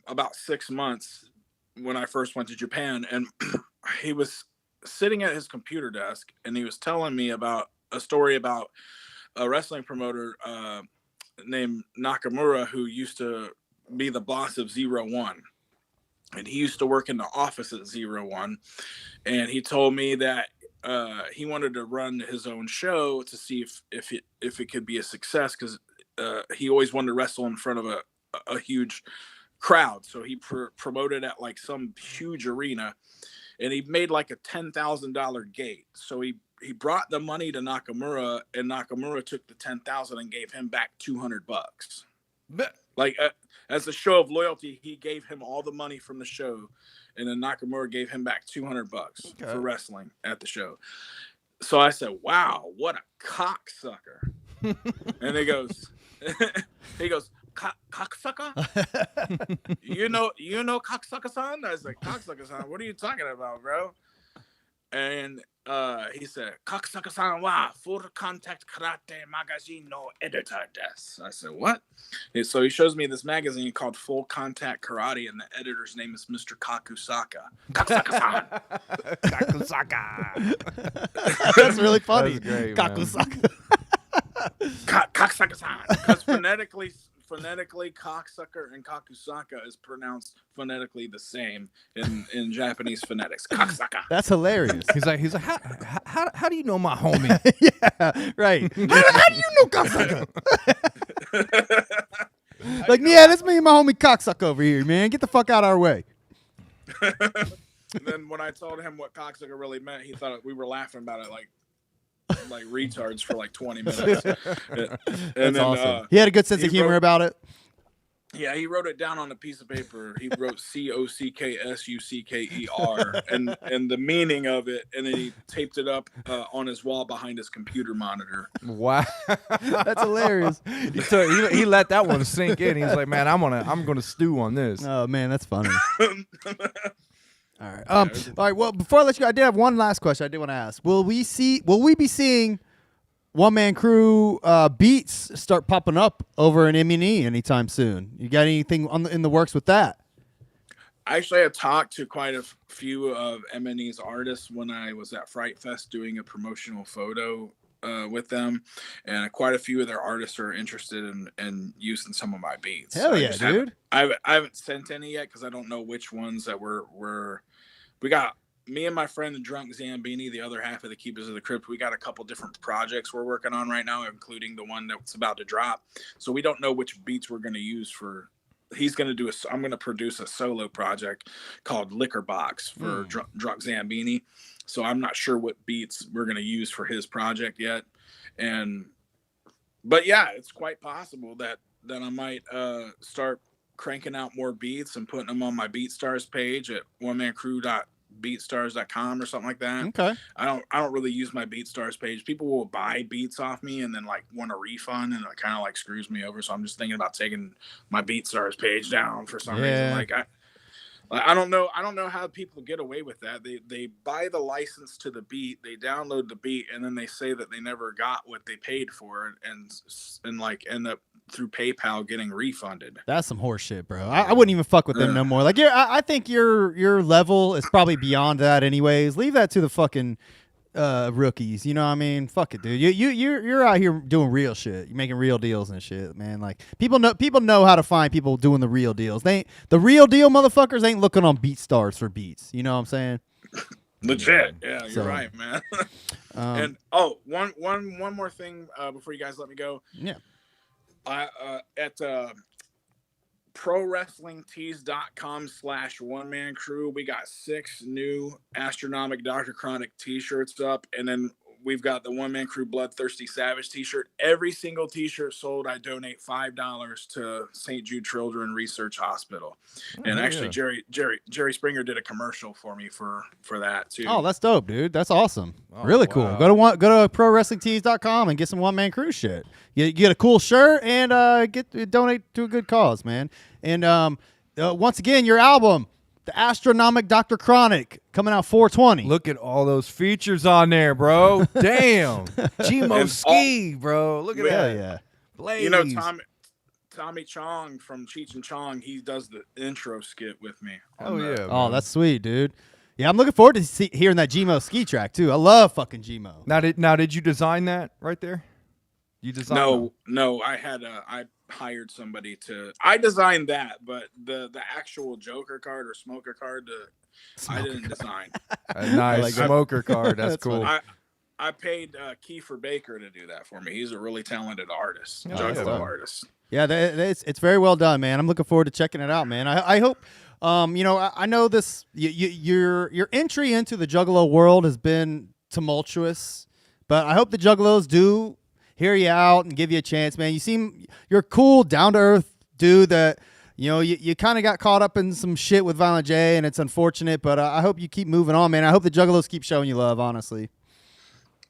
about 6 months when I first went to Japan, and he was sitting at his computer desk, and he was telling me about a story about a wrestling promoter named Nakamura, who used to be the boss of 01, and he used to work in the office at 01, and he told me that he wanted to run his own show to see if it could be a success, because he always wanted to wrestle in front of a huge crowd. So he promoted at like some huge arena, and he made like a $10,000 gate. So he brought the money to Nakamura, and Nakamura took the $10,000 and gave him back $200. Like as a show of loyalty, he gave him all the money from the show, and then Nakamura gave him back $200 for wrestling at the show. So I said, "Wow, what a cocksucker!" And he goes, "Cocksucker? you know cocksucker-san?" I was like, "Cocksucker-san? What are you talking about, bro?" And he said, "Cocksucker-san wa full contact karate magazine no editor desu." I said, "What?" And so he shows me this magazine called Full Contact Karate, and the editor's name is Mr. Kakusaka. Cocksucker-san. Kakusaka. That's really funny. That's great, Kakusaka. Cocksucker-san. Because phonetically, cocksucker and kakusaka is pronounced phonetically the same in Japanese phonetics. Cocksucker. That's hilarious. He's like, how do you know my homie? Yeah, right. How do you know cocksucker? Like, yeah, that's me and my homie cocksucker over here, man. Get the fuck out of our way. And then when I told him what cocksucker really meant, he thought we were laughing about it. Like, like retards for like 20 minutes. That's awesome. He had a good sense of humor about it. Yeah, he wrote it down on a piece of paper. He wrote COCKSUCKER and the meaning of it, and then he taped it up on his wall behind his computer monitor. Wow, that's hilarious. He let that one sink in. He's like, man, I'm gonna stew on this. Oh man, that's funny. All right. All right. Well, before I let you go, I did have one last question I did want to ask. Will we be seeing OneManKru beats start popping up over in M&E anytime soon? You got anything in the works with that? Actually, I talked to quite a few of M&E's artists when I was at Fright Fest doing a promotional photo with them, and quite a few of their artists are interested in using some of my beats. Hell yeah, dude! I haven't sent any yet because I don't know which ones that we got. Me and my friend the Drunk Zambini, the other half of the Keepers of the Crypt, we got a couple different projects we're working on right now, including the one that's about to drop. So we don't know which beats we're going to use for. I'm going to produce a solo project called Liquor Box for Drunk Zambini. So I'm not sure what beats we're going to use for his project yet. But yeah, it's quite possible that I might start cranking out more beats and putting them on my BeatStars page at OneManKru.beatstars.com or something like that. Okay. I don't really use my BeatStars page. People will buy beats off me and then like want a refund, and it kind of like screws me over. So I'm just thinking about taking my BeatStars page down for some reason. Like I don't know how people get away with that. They buy the license to the beat, they download the beat, and then they say that they never got what they paid for, and like end up through PayPal getting refunded. That's some horse shit, bro. I wouldn't even fuck with them no more. Like, I think your level is probably beyond that, anyways. Leave that to the fucking rookies. You know what I mean? Fuck it, dude. You're out here doing real shit. You're making real deals and shit, man. Like people know how to find people doing the real deals. The real deal motherfuckers ain't looking on BeatStars for beats. You know what I'm saying? Legit. Yeah, you're right, man. And one more thing before you guys let me go. Yeah. At prowrestlingtees.com/OneManKru, we got 6 new Astronomic Dr. Chronic t-shirts up, and then we've got the OneManKru Bloodthirsty Savage t-shirt. Every single t-shirt sold, I donate $5 to St. Jude Children's Research Hospital. And actually, Jerry Springer did a commercial for me for that too. Oh, that's dope, dude. That's awesome. Really cool. Go to prowrestlingtees.com and get some OneManKru shit. You get a cool shirt and donate to a good cause, man. And once again, your album, The Astronomic Dr. Chronic, coming out 4/20. Look at all those features on there, bro. Damn. Gmo Ski, bro. Look at that. Yeah. Blaze. You know, Tommy Chong from Cheech and Chong, he does the intro skit with me. Yeah. Oh, that's sweet, dude. Yeah, I'm looking forward to hearing that Gmo Ski track, too. I love fucking Gmo. Now, did you design that right there? You designed No, I hired somebody to. I designed that, but the actual Joker card or smoker card, I didn't design. A nice smoker card. That's cool. I paid Kiefer Baker to do that for me. He's a really talented artist, Juggalo artist. Yeah, it's very well done, man. I'm looking forward to checking it out, man. I hope. I know this. Your entry into the Juggalo world has been tumultuous, but I hope the Juggalos do hear you out and give you a chance, man. You're a cool, down to earth dude that, you kind of got caught up in some shit with Violent J, and it's unfortunate, but I hope you keep moving on, man. I hope the Juggalos keep showing you love, honestly.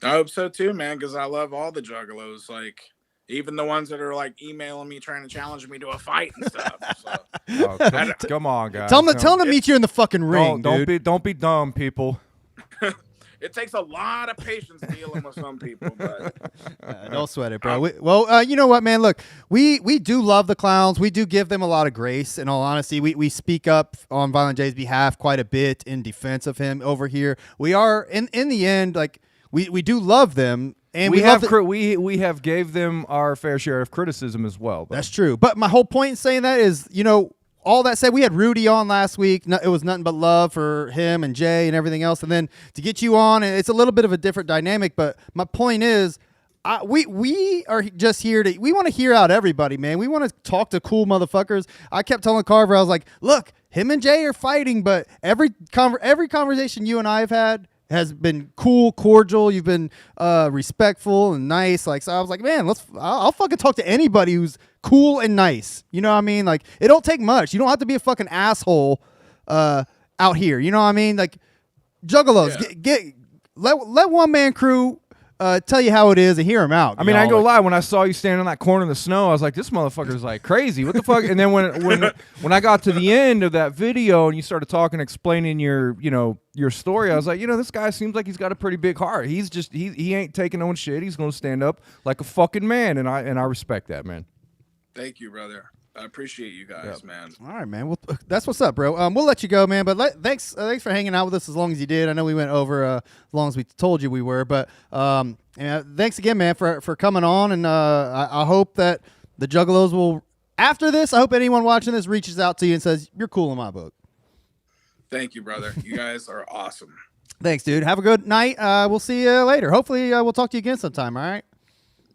I hope so too, man, because I love all the Juggalos, like even the ones that are like emailing me trying to challenge me to a fight and stuff. So. Come on, guys. Tell them to meet you in the fucking ring. Don't be dumb, people. It takes a lot of patience dealing with some people, but don't sweat it, bro. You know what, man? Look, we do love the clowns. We do give them a lot of grace. In all honesty, we speak up on Violent J's behalf quite a bit in defense of him over here. We are in the end, like we do love them, and we have gave them our fair share of criticism as well. Though. That's true. But my whole point in saying that is, all that said, we had Rudy on last week. It was nothing but love for him and Jay and everything else. And then to get you on, it's a little bit of a different dynamic. But my point is, we are just here we want to hear out everybody, man. We want to talk to cool motherfuckers. I kept telling Carver, I was like, look, him and Jay are fighting, but every conversation you and I have had, has been cool, cordial. You've been respectful and nice. Like, so I was like, man, I'll fucking talk to anybody who's cool and nice. You know what I mean? Like, it don't take much. You don't have to be a fucking asshole out here. You know what I mean? Like, juggalos, let One Man Crew tell you how it is and hear him out. I mean, I ain't gonna lie. When I saw you standing in that corner in the snow, I was like, "This motherfucker's like crazy. What the fuck?" And then when I got to the end of that video and you started talking, explaining your story, I was like, this guy seems like he's got a pretty big heart. He's just he ain't taking no shit. He's gonna stand up like a fucking man, and I respect that, man. Thank you, brother. I appreciate you guys, man. All right, man. Well, that's what's up, bro. We'll let you go, man. But thanks for hanging out with us as long as you did. I know we went over as long as we told you we were. But thanks again, man, for coming on. And I hope that the Juggalos will, after this, I hope anyone watching this reaches out to you and says, you're cool in my book. Thank you, brother. You guys are awesome. Thanks, dude. Have a good night. We'll see you later. Hopefully, we'll talk to you again sometime, all right?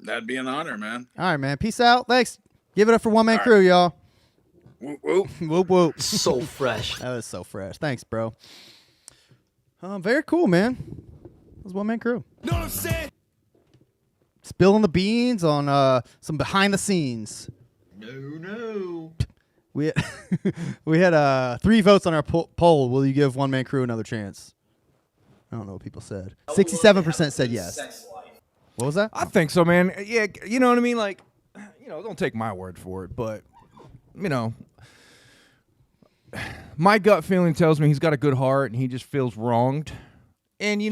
That'd be an honor, man. All right, man. Peace out. Thanks. Give it up for One Man Crew, y'all. Whoop, whoop. Whoop, whoop. So fresh. That was so fresh. Thanks, bro. Very cool, man. That was One Man Crew. Know what I'm saying? Spilling the beans on some behind the scenes. No. We had 3 votes on our poll. Will you give One Man Crew another chance? I don't know what people said. 67% said yes. What was that? I think so, man. Yeah, you know what I mean. Like, don't take my word for it, but my gut feeling tells me he's got a good heart and he just feels wronged. And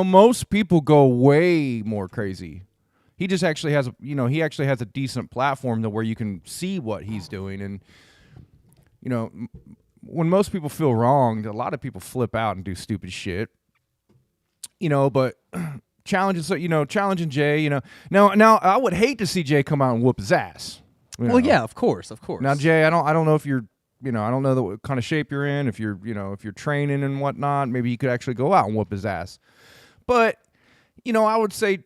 most people go way more crazy. He just actually has a decent platform to where you can see what he's doing. And when most people feel wronged, a lot of people flip out and do stupid shit. But challenging Jay, now I would hate to see Jay come out and whoop his ass. Well, yeah, of course. Now, Jay, I don't know if you're, I don't know what kind of shape you're in. If you're, if you're training and whatnot, maybe you could actually go out and whoop his ass. But, I would say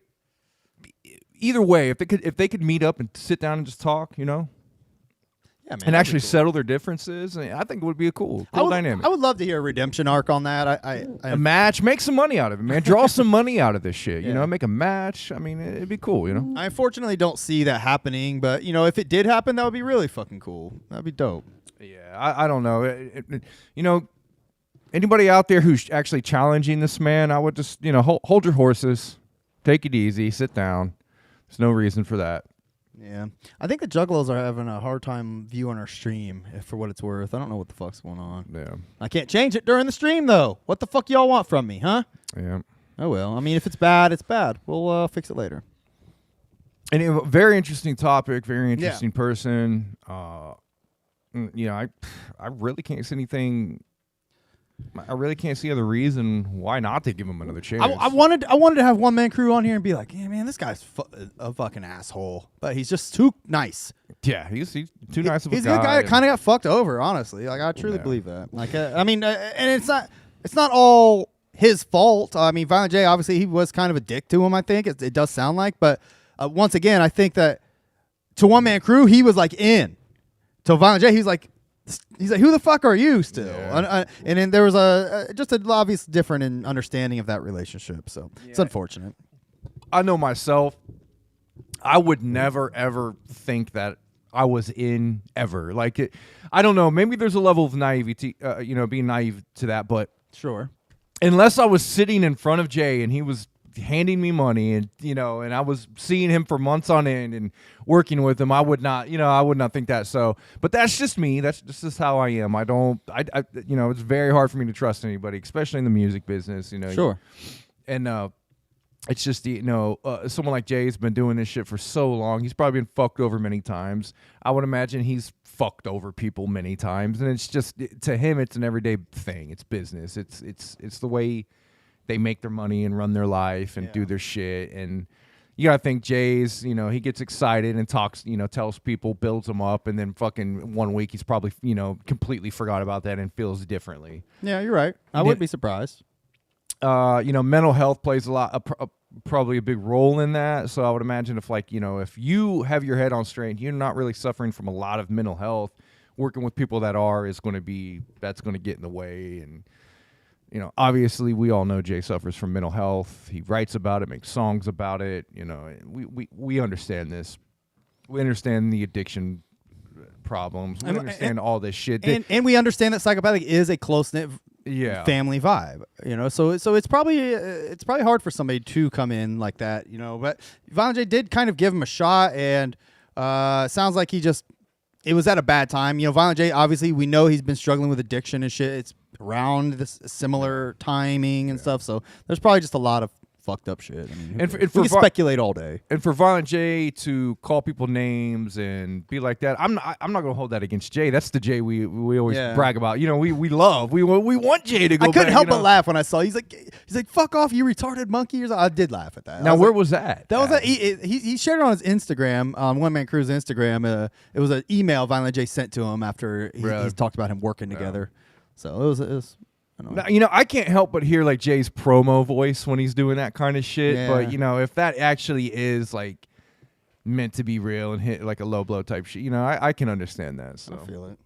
either way, if they could meet up and sit down and just talk, Yeah, man, and actually settle their differences, I think it would be a cool dynamic. I would love to hear a redemption arc on that. A match, make some money out of it, man. Draw some money out of this shit. Make a match. I mean, it'd be cool. I unfortunately don't see that happening, but if it did happen, that would be really fucking cool. That'd be dope. Yeah, I don't know. Anybody out there who's actually challenging this man, I would just hold your horses, take it easy, sit down. There's no reason for that. Yeah, I think the Juggalos are having a hard time viewing our stream, for what it's worth. I don't know what the fuck's going on. Yeah, I can't change it during the stream though. What the fuck y'all want from me, huh? Yeah. Oh well. I mean, if it's bad, it's bad. We'll fix it later. And very interesting topic, very interesting person. I really can't see anything. I really can't see other reason why not to give him another chance. I wanted to have One Man Crew on here and be like, yeah, man, this guy's a fucking asshole, but he's just too nice. Yeah, he's too nice of a guy. He's the guy that kind of got fucked over, honestly. Like, I truly believe that. Like, I mean, and it's not all his fault. I mean, Violent J, obviously, he was kind of a dick to him. I think it does sound like, but once again, I think that to One Man Crew, he was like in. To Violent J, he's like, who the fuck are you still? Yeah. And then there was just an obvious difference in understanding of that relationship. So it's unfortunate. I know myself. I would never ever think that I was in ever. Like I don't know. Maybe there's a level of naivety, being naive to that. But sure, unless I was sitting in front of Jay and he was handing me money and and I was seeing him for months on end and working with him, I would not think that. So, but that's just me. That's just how I am. It's very hard for me to trust anybody, especially in the music business, Sure. And it's just, someone like Jay's been doing this shit for so long. He's probably been fucked over many times. I would imagine he's fucked over people many times. And it's just, to him, it's an everyday thing. It's business. It's the way they make their money and run their life and do their shit. And you gotta think Jay's, he gets excited and talks, tells people, builds them up, and then fucking 1 week he's probably, completely forgot about that and feels differently. Yeah, you're right. I wouldn't be surprised. Mental health plays probably a big role in that. So I would imagine if you have your head on straight and you're not really suffering from a lot of mental health, working with people that are that's going to get in the way. And you know, obviously we all know Jay suffers from mental health. He writes about it, makes songs about it. You know, we understand this. We understand the addiction problems. We understand all this shit. And we understand that Psychopathic is a close-knit family vibe, you know. So it's probably hard for somebody to come in like that, you know. But Violent J did kind of give him a shot, and sounds like it was at a bad time. You know, Violent J, obviously, we know he's been struggling with addiction and shit. It's around this similar timing and stuff. So there's probably just a lot of fucked up shit. I mean, we can speculate all day. And for Violent J to call people names and be like that, I'm not gonna hold that against Jay. That's the Jay we always brag about. You know, we love. We want Jay to go. I couldn't back, help you know? but laugh when I saw. He's like, fuck off, you retarded monkey. I did laugh at that. Now where was that? That was he shared it on his Instagram, on OneManKru's Instagram. It was an email Violent J sent to him after he talked about him working together. So it was now, you know, I can't help but hear like Jay's promo voice when he's doing that kind of shit. Yeah. But you know, if that actually is like meant to be real and hit like a low blow type shit, you know, I can understand that. So I feel it.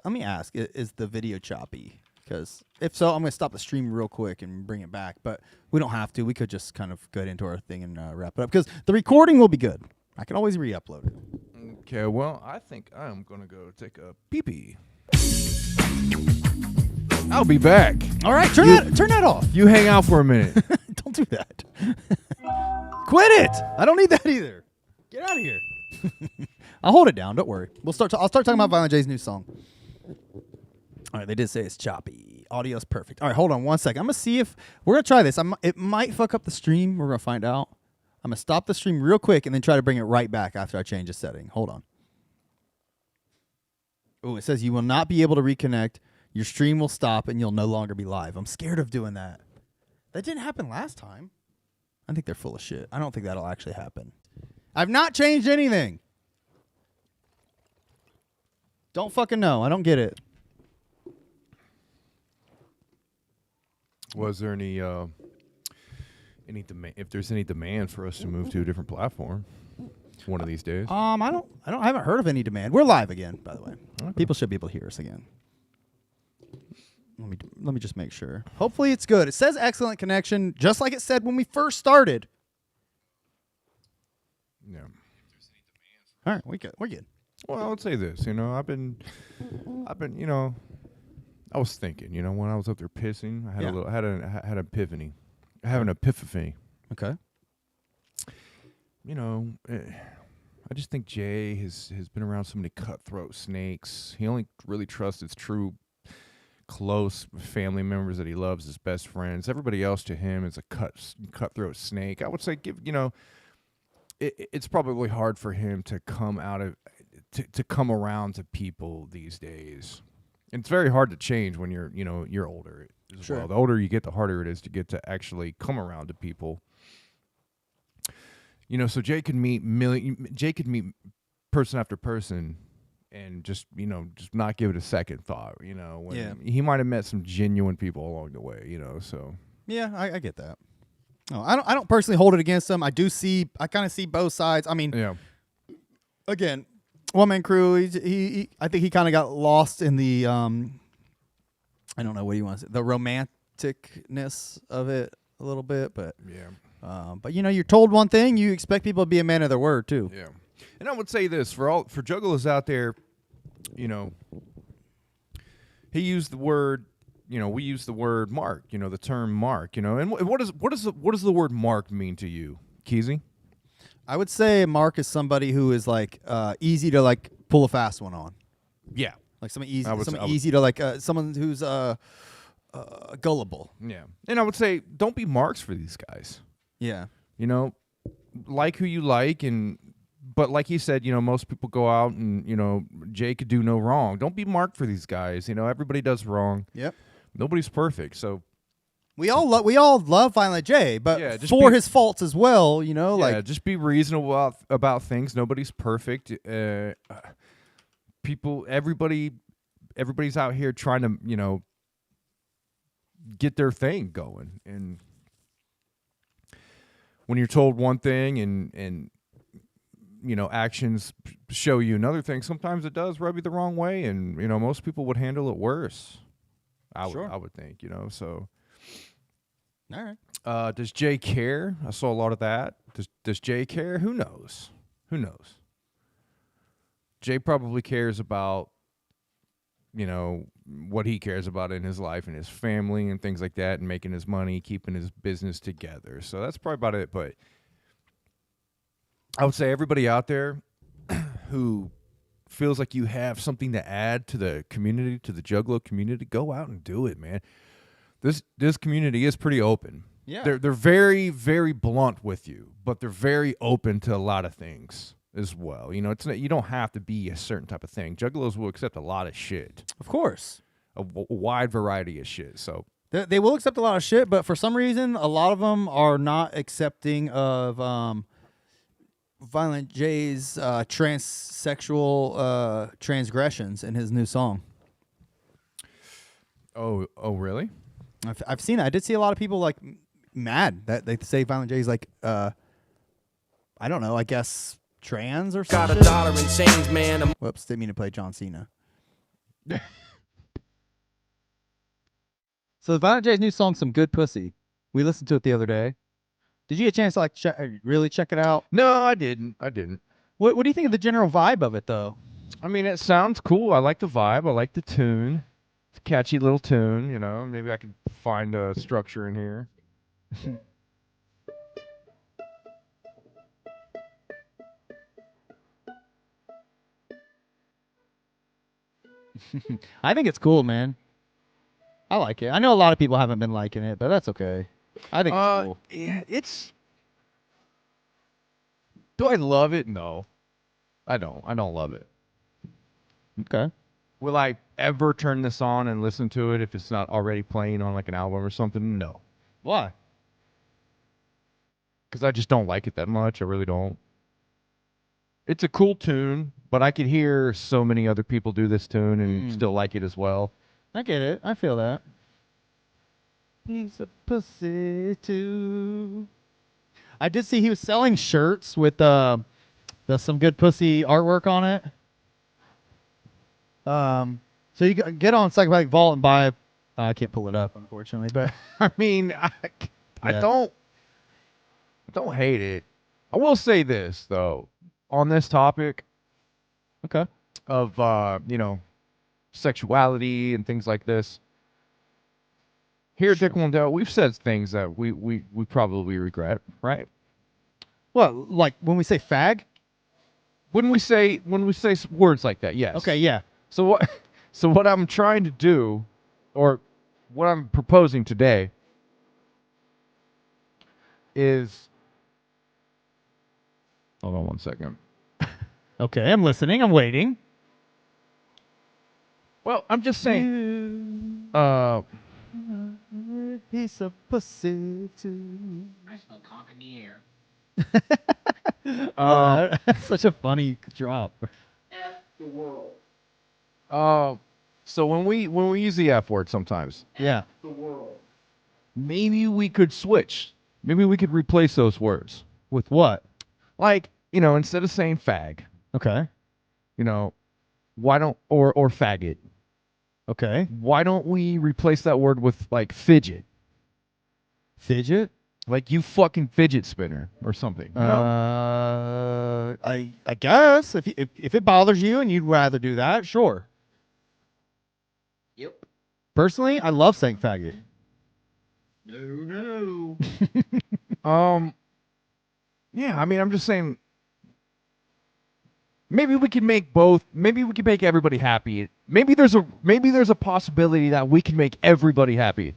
Let me ask: is the video choppy? Because if so, I'm gonna stop the stream real quick and bring it back. But we don't have to. We could just kind of get into our thing and wrap it up. Because the recording will be good. I can always re-upload it. Okay. Well, I think I'm gonna go take a pee-pee. I'll be back. All right, turn that off. You hang out for a minute. Don't do that. Quit it. I don't need that either. Get out of here. I'll hold it down. Don't worry. I'll start talking about Violent J's new song. All right, they did say it's choppy. Audio's perfect. All right, hold on 1 second. I'm gonna see if we're gonna try this. It might fuck up the stream. We're gonna find out. I'm gonna stop the stream real quick and then try to bring it right back after I change the setting. Hold on. Oh, it says you will not be able to reconnect. Your stream will stop and you'll no longer be live. I'm scared of doing that. That didn't happen last time. I think they're full of shit. I don't think that'll actually happen. I've not changed anything. Don't fucking know. I don't get it. Was there any demand? If there's any demand for us to move to a different platform, one of these days? I haven't heard of any demand. We're live again, by the way. Okay. People should be able to hear us again. Let me just make sure. Hopefully it's good. It says excellent connection, just like it said when we first started. Yeah. All right, we're good. Well, I would say this. You know, I've been, you know, I was thinking. You know, when I was up there pissing, I had an epiphany. I have an epiphany. Okay. You know, I just think Jay has been around so many cutthroat snakes. He only really trusts his true close family members that he loves, his best friends. Everybody else to him is a cutthroat snake. I would say, it's probably hard for him to come to come around to people these days. And it's very hard to change when you're older as well. The older you get, the harder it is to get to actually come around to people. You know, so Jay could meet person after person and just not give it a second thought, you know, when he might have met some genuine people along the way, you know, so. Yeah, I get that. No, I don't personally hold it against him. I kind of see both sides. I mean, again, OneManKru, I think he kind of got lost in the, I don't know what you want to say, the romanticness of it a little bit, but but you know, you're told one thing, you expect people to be a man of their word too. Yeah. And I would say this for juggalos out there, you know, he used the word, you know, we use the word mark, you know, the term mark, you know, and what does the word mark mean to you, Keezy? I would say mark is somebody who is like easy to like pull a fast one on. Yeah, like someone easy to like someone who's gullible. Yeah, and I would say don't be marks for these guys. Yeah, you know, like who you like, but like he said, you know, most people go out and, you know, Jay could do no wrong. Don't be marked for these guys. You know, everybody does wrong. Yep. Nobody's perfect. So we all love Violent J, but for his faults as well, you know, like just be reasonable about things. Nobody's perfect. Everybody's out here trying to, you know, get their thing going. And when you're told one thing and you know, actions show you another thing, sometimes it does rub you the wrong way, and you know, most people would handle it worse. I would Sure. I would think, you know. So All right. does Jay care? I saw a lot of that. Does Jay care? Who knows? Who knows? Jay probably cares about, you know, what he cares about in his life and his family and things like that, and making his money, keeping his business together. So that's probably about it. But I would say everybody out there who feels like you have something to add to the community, to the Juggalo community, go out and do it, man. This community is pretty open. Yeah. They're very, very blunt with you, but they're very open to a lot of things as well. You know, you don't have to be a certain type of thing. Juggalos will accept a lot of shit, Of course. a wide variety of shit. So They will accept a lot of shit, but for some reason, a lot of them are not accepting of Violent J's transsexual transgressions in his new song. oh, really? I've seen that. I did see a lot of people like mad that they say Violent J's like, I don't know, I guess trans or something. Got $1 and change, man. Whoops, didn't mean to play John Cena. So Violent J's new song, "Some Good Pussy," we listened to it the other day. Did you get a chance to like really check it out? No, I didn't. What do you think of the general vibe of it though? I mean, it sounds cool. I like the vibe. I like the tune. It's a catchy little tune, you know. Maybe I could find a structure in here. I think it's cool, man. I like it. I know a lot of people haven't been liking it, but that's okay. I think it's cool. Yeah, do I love it? No. I don't love it. Okay. Will I ever turn this on and listen to it if it's not already playing on like an album or something? No. Why? Because I just don't like it that much. I really don't. It's a cool tune, but I could hear so many other people do this tune and still like it as well. I get it. I feel that. Piece of pussy too. I did see he was selling shirts with the "Some Good Pussy" artwork on it. So you get on Psychopathic Vault and buy. I can't pull it up, unfortunately, but I mean, I don't hate it. I will say this though, on this topic, okay. of you know, sexuality and things like this. Here at Dick Lundell, we've said things that we probably regret, right? Well, like when we say fag. When we say words like that, yes. Okay, yeah. So what I'm trying to do, or what I'm proposing today, is, hold on one second. Okay, I'm listening. I'm waiting. Well, I'm just saying, Piece of pussy too. I smell cock in the air. That's such a funny drop. F the world. so when we use the F word sometimes, Yeah. The world. maybe we could switch. Maybe we could replace those words. With what? Like, you know, instead of saying fag, Okay. you know, why don't, or faggot, Okay. why don't we replace that word with like fidget? Fidget? Like you fucking fidget spinner or something. I guess if it bothers you and you'd rather do that, sure. Yep. Personally, I love saying faggot. No. Yeah, I mean, I'm just saying, maybe we can make both. Maybe we can make everybody happy. Maybe there's a possibility that we can make everybody happy.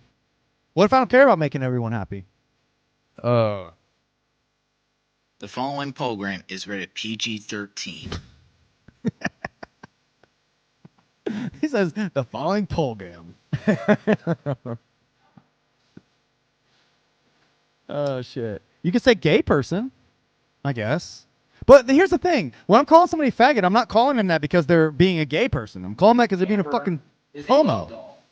What if I don't care about making everyone happy? The following program is rated PG-13. He says the following program. Oh shit! You could say gay person, I guess. But here's the thing: when I'm calling somebody a faggot, I'm not calling them that because they're being a gay person. I'm calling them that because they're being a fucking Is a homo. love doll.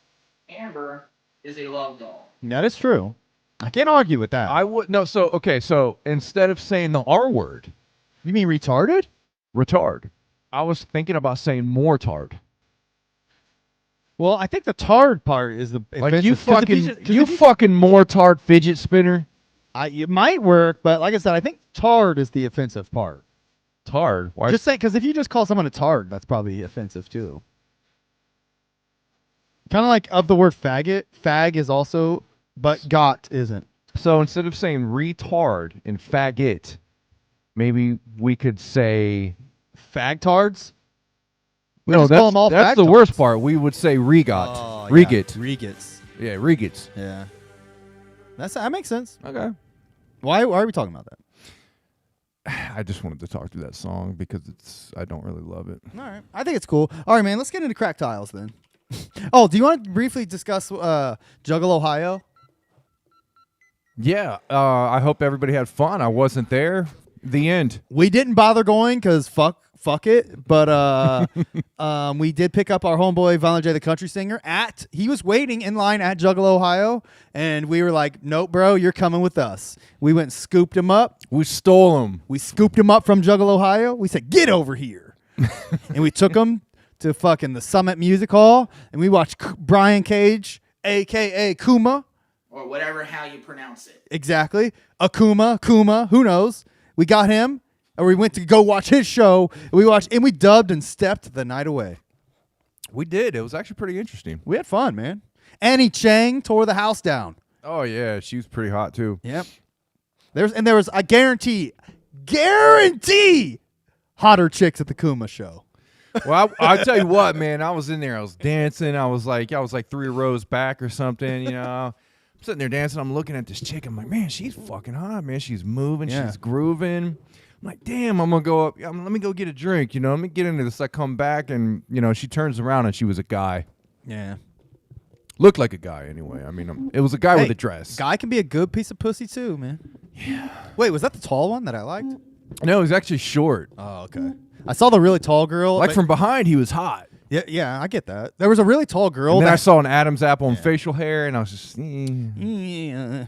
Amber is a love doll. That is true. I can't argue with that. I would no. So okay. So instead of saying the R word, You mean retarded? retard, I was thinking about saying mortard. Well, I think the tard part is the Like you offensive, 'cause if fucking, just- 'cause you if fucking Mortard fidget spinner. it might work, but like I said, I think tard is the offensive part. Tard. Why? Just saying, because if you just call someone a tard, that's probably offensive too. Kind of like of the word faggot, fag is also, but got isn't. So instead of saying retard and faggot, maybe we could say Fagtards? We no. just call them all That's the fagtards. worst part. We would say regot, Oh, regat, Regets. yeah, regats. Yeah. That makes sense. Okay. Why are we talking about that? I just wanted to talk through that song because I don't really love it. All right. I think it's cool. All right, man. Let's get into crack tiles then. Oh, do you want to briefly discuss Juggalo, Ohio? Yeah. I hope everybody had fun. I wasn't there. The end. We didn't bother going because fuck it. But we did pick up our homeboy Violent J, the country singer. He was waiting in line at Juggalo, Ohio, and we were like, "Nope, bro, you're coming with us." We went and scooped him up. We stole him. We scooped him up from Juggalo, Ohio. We said, "Get over here," and we took him to fucking the Summit Music Hall, and we watched Brian Cage, aka Kuma. Or whatever how you pronounce it. Exactly. Kuma, who knows? We got him, and we went to go watch his show. And we dubbed and stepped the night away. We did. It was actually pretty interesting. We had fun, man. Annie Chang tore the house down. Oh yeah, she was pretty hot too. Yep. There was, I guarantee, hotter chicks at the Kuma show. Well, I tell you what, man. I was in there. I was dancing. I was like 3 rows back or something. You know. I'm sitting there dancing. I'm looking at this chick. I'm like, man, she's fucking hot, man. She's moving. Yeah. She's grooving. I'm like, damn, I'm going to go up. Let me go get a drink. You know, let me get into this. I come back and, you know, she turns around and she was a guy. Yeah. Looked like a guy anyway. I mean, it was a guy with a dress. Guy can be a good piece of pussy too, man. Yeah. Wait, was that the tall one that I liked? No, he was actually short. Oh, okay. I saw the really tall girl. Like from behind, he was hot. Yeah, I get that. There was a really tall girl. And then that I saw an Adam's apple and facial hair, and I was just, Yeah.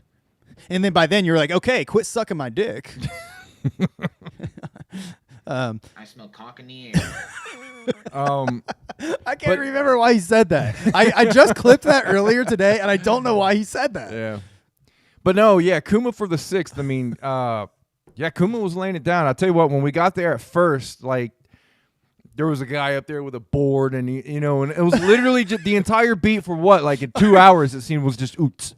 And then by then you're like, okay, quit sucking my dick. I smell cock in the air. I can't remember why he said that. I just clipped that earlier today, and I don't know why he said that. Yeah. But no, yeah, Kuma for the 6th. I mean, yeah, Kuma was laying it down. I'll tell you what, when we got there at first, like, there was a guy up there with a board, and and it was literally just the entire beat for what, like in 2 hours it seemed was just oots.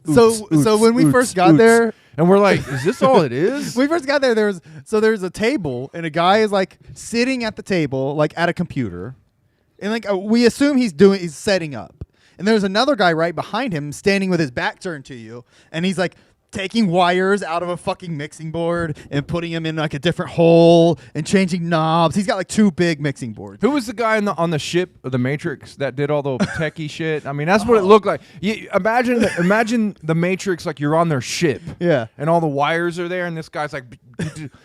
So when we first got there, and we're like, is this all it is? we first got there. There's a table, and a guy is like sitting at the table, like at a computer, and like we assume he's setting up, and there's another guy right behind him standing with his back turned to you, and he's like taking wires out of a fucking mixing board and putting them in like a different hole and changing knobs. He's got like 2 big mixing boards. Who was the guy on the ship of the Matrix that did all the techie shit? I mean, that's what it looked like. Imagine the Matrix, like you're on their ship. Yeah. And all the wires are there, and this guy's like,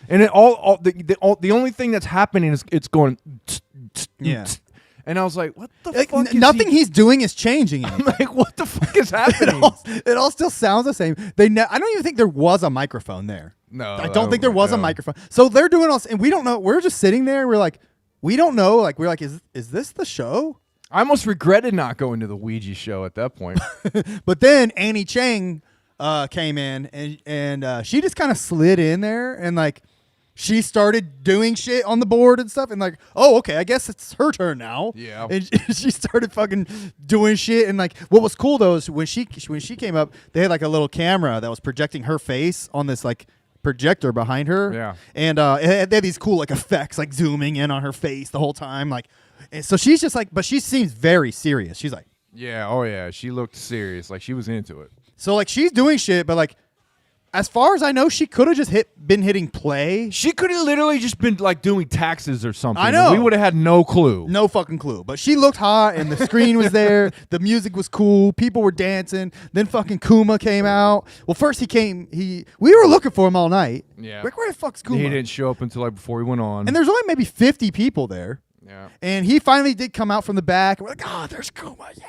and the only thing that's happening is it's going. Yeah. And I was like, what the Like, fuck? nothing he's doing is changing it. I'm like, what the fuck is happening? It all still sounds the same. I don't even think there was a microphone there. No, I don't think there was a microphone. So they're doing all, and we don't know. We're just sitting there. We're like, we don't know. Like, we're like, is this the show? I almost regretted not going to the Ouija show at that point. But then Annie Chang came in, and she just kind of slid in there, and like, she started doing shit on the board and stuff, and like, oh, okay, I guess it's her turn now. Yeah. And she started fucking doing shit, and like, what was cool though is when she came up, they had like a little camera that was projecting her face on this like projector behind her. Yeah. And they had these cool like effects, like zooming in on her face the whole time, like, and so she's just like, but she seems very serious. She's like, Yeah. Oh yeah. She looked serious, like she was into it. so like she's doing shit, but like, as far as I know, she could have just been hitting play. She could have literally just been like doing taxes or something. I know. We would have had no clue. No fucking clue. But she looked hot, and the screen was there. The music was cool. People were dancing. Then fucking Kuma came out. Well, first we were looking for him all night. Yeah. Like, where the fuck's Kuma? He didn't show up until like before he went on. And there's only maybe 50 people there. Yeah. And he finally did come out from the back. And we're like, oh, there's Kuma, yeah.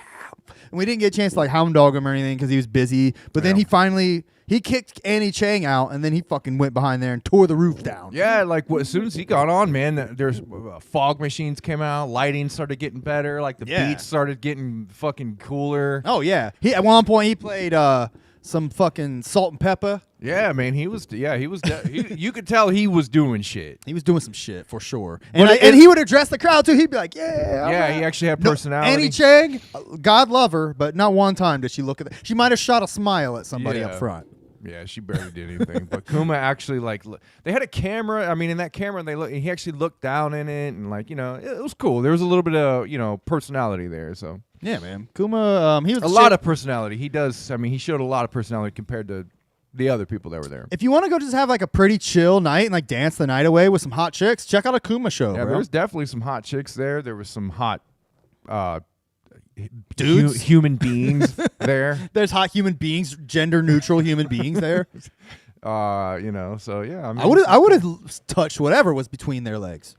and we didn't get a chance to like hound dog him or anything because he was busy. But then he kicked Annie Chang out, and then he fucking went behind there and tore the roof down. Yeah, like as soon as he got on, man, there's fog machines came out, lighting started getting better, like the beats started getting fucking cooler. Oh yeah, he at one point he played some fucking Salt and Pepper. Yeah, man, he was. You could tell he was doing shit. He was doing some shit for sure, and he would address the crowd too. He'd be like, "Yeah, yeah." He actually had personality. Annie Chang, God love her, but not one time did she look at. She might have shot a smile at somebody up front. Yeah, she barely did anything. But Kuma actually they had a camera. I mean, in that camera, he actually looked down in it, and it was cool. There was a little bit of personality there. So yeah, man, Kuma, he was a lot of personality. He does. I mean, he showed a lot of personality compared to the other people that were there. If you want to go just have like a pretty chill night and like dance the night away with some hot chicks, check out a Kuma show. Yeah, bro. there was definitely some hot chicks there. There was some hot dudes, human beings there. There's hot human beings, gender neutral human beings there. So yeah. I mean, I would have touched whatever was between their legs.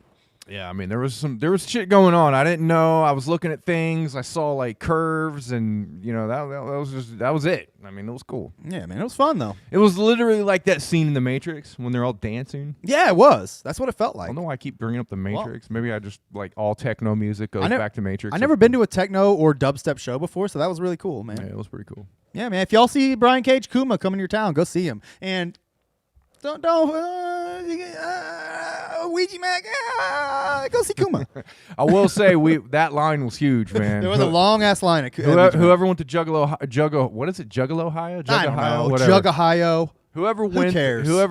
Yeah, I mean there was shit going on. I didn't know. I was looking at things. I saw like curves, and that was it. I mean, it was cool. Yeah, man, it was fun though. It was literally like that scene in The Matrix when they're all dancing. Yeah, it was. That's what it felt like. I don't know why I keep bringing up The Matrix. Maybe I just like all techno music goes back to Matrix. I never been to a techno or dubstep show before, so that was really cool, man. Yeah, it was pretty cool. Yeah, man. If y'all see Brian Cage Kuma coming to your town, go see him. And don't Ouija Mac, go see Kuma. I will say that line was huge, man. There was a long ass line. Whoever went to what is it? Juggalo High? I don't know. Whatever. Jugahio. Whoever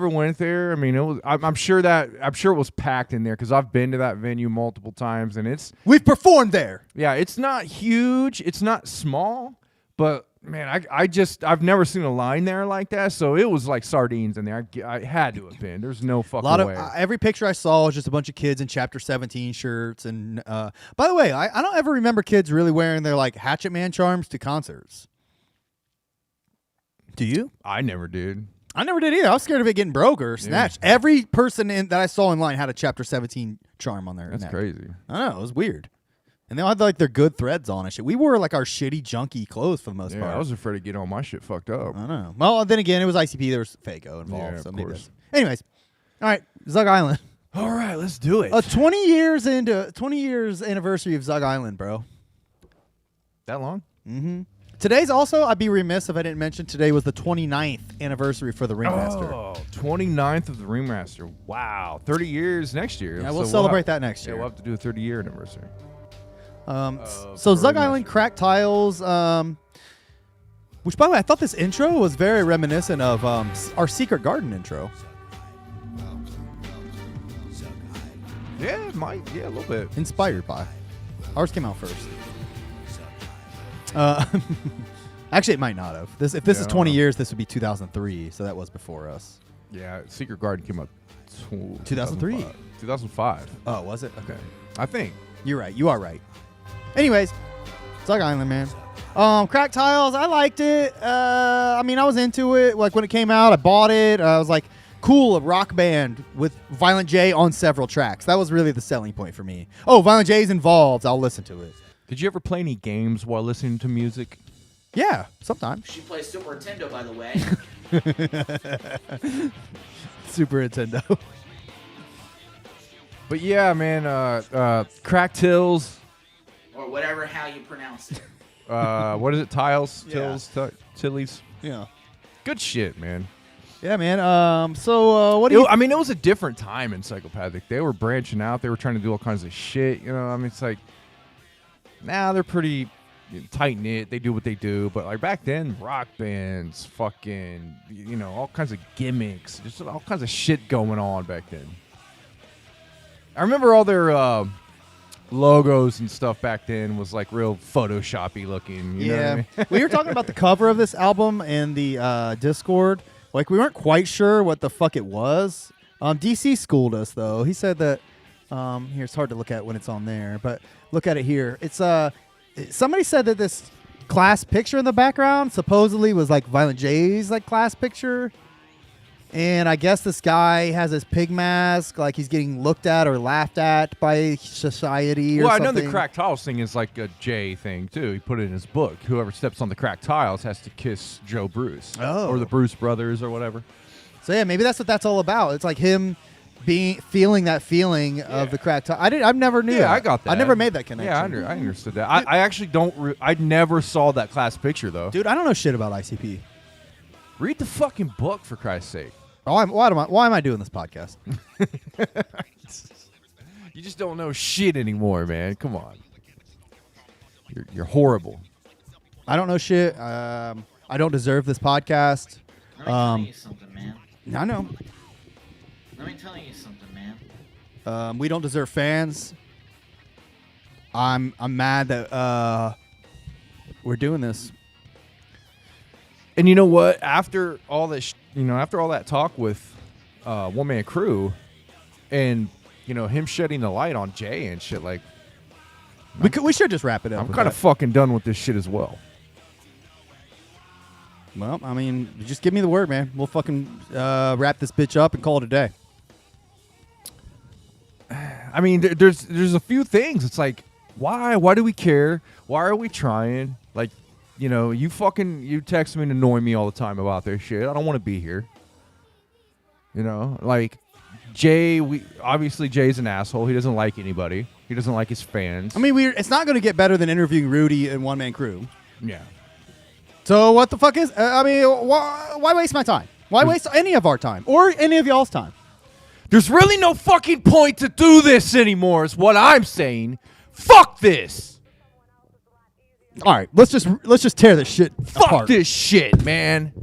went there, I mean, it was. I'm sure it was packed in there because I've been to that venue multiple times, and we've performed there. Yeah, it's not huge, it's not small, but man, I've never seen a line there like that. So it was like sardines in there. I had to have been. There's no fucking way. Every picture I saw was just a bunch of kids in Chapter 17 shirts. And by the way, I don't ever remember kids really wearing their like Hatchet Man charms to concerts. Do you? I never did. I never did either. I was scared of it getting broke or snatched. Yeah. Every person that I saw in line had a Chapter 17 charm on their neck. That's crazy. I know. It was weird. And they all had like their good threads on and shit. We wore like our shitty, junky clothes for the most part. I was afraid to get all my shit fucked up. I know. Well, then again, it was ICP. There was Faco involved. Yeah, so of maybe course. Anyways, all right, Zug Island. All right, let's do it. 20 years anniversary of Zug Island, bro. That long? Mm-hmm. Today's also, I'd be remiss if I didn't mention today was the 29th anniversary for the Ringmaster. Oh, 29th of the Ringmaster. Wow. 30 years next year. Yeah, we'll celebrate that next year. Yeah, we'll have to do a 30-year anniversary. So Zug Island Cracked Tiles, which by the way, I thought this intro was very reminiscent of our Secret Garden intro. Yeah, it might. Yeah, a little bit. Inspired by. Ours came out first. Actually, it might not have. If this is 20 years, this would be 2003, so that was before us. Yeah, Secret Garden came out 2003. 2005. Oh, was it? Okay. I think. You're right. You are right. Anyways, Zug Island, man. Cracked Tiles, I liked it. I mean, I was into it. Like when it came out, I bought it. I was like, cool, a rock band with Violent J on several tracks. That was really the selling point for me. Oh, Violent J's involved. I'll listen to it. Did you ever play any games while listening to music? Yeah, sometimes. She plays Super Nintendo, by the way. Super Nintendo. But yeah, man, Cracked Tills. Or whatever how you pronounce it. What is it? Tiles? Yeah. Tills? Tillies? Yeah. Good shit, man. Yeah, man. So what do you... I mean, it was a different time in Psychopathic. They were branching out. They were trying to do all kinds of shit. You know, I mean, it's like... Now they're pretty tight-knit. They do what they do. But like back then, rock bands, fucking, all kinds of gimmicks. Just all kinds of shit going on back then. I remember all their logos and stuff back then was like real Photoshoppy looking. You know what I mean? We were talking about the cover of this album in the Discord. Like we weren't quite sure what the fuck it was. DC schooled us though. He said that here it's hard to look at when it's on there, but look at it here. It's somebody said that this class picture in the background supposedly was like Violent J's like class picture. And I guess this guy has his pig mask, like he's getting looked at or laughed at by society or Well, I something. know the cracked tiles thing is like a Jay thing, too. He put it in his book. Whoever steps on the cracked tiles has to kiss Joe Bruce. Oh. Or the Bruce brothers or whatever. So, yeah, maybe that's what that's all about. It's like him feeling that feeling of the cracked tile. I never knew that. Yeah, I got that. I never made that connection. Yeah, I understood that. I actually don't... I never saw that class picture, though. Dude, I don't know shit about ICP. Read the fucking book, for Christ's sake. Why am I doing this podcast? You just don't know shit anymore, man. Come on. You're horrible. I don't know shit. I don't deserve this podcast. Let me tell you something, man. I know. Let me tell you something, man. We don't deserve fans. I'm mad that we're doing this. And you know what? After all that, after all that talk with OneManKru, and him shedding the light on Jay and shit, like We should just wrap it up. I'm with kind of that. fucking done with this shit as well. Well, I mean, just give me the word, man. We'll fucking wrap this bitch up and call it a day. I mean, there's a few things. It's like, why? Why do we care? Why are we trying? Like, you text me and annoy me all the time about this shit. I don't want to be here. Like Jay. Obviously Jay's an asshole. He doesn't like anybody. He doesn't like his fans. I mean, it's not going to get better than interviewing Rudy and OneManKru. Yeah. So what the fuck is? Why waste my time? Why waste any of our time or any of y'all's time? There's really no fucking point to do this anymore. Is what I'm saying. Fuck this. All right, let's just tear this shit Fuck apart. this shit, man.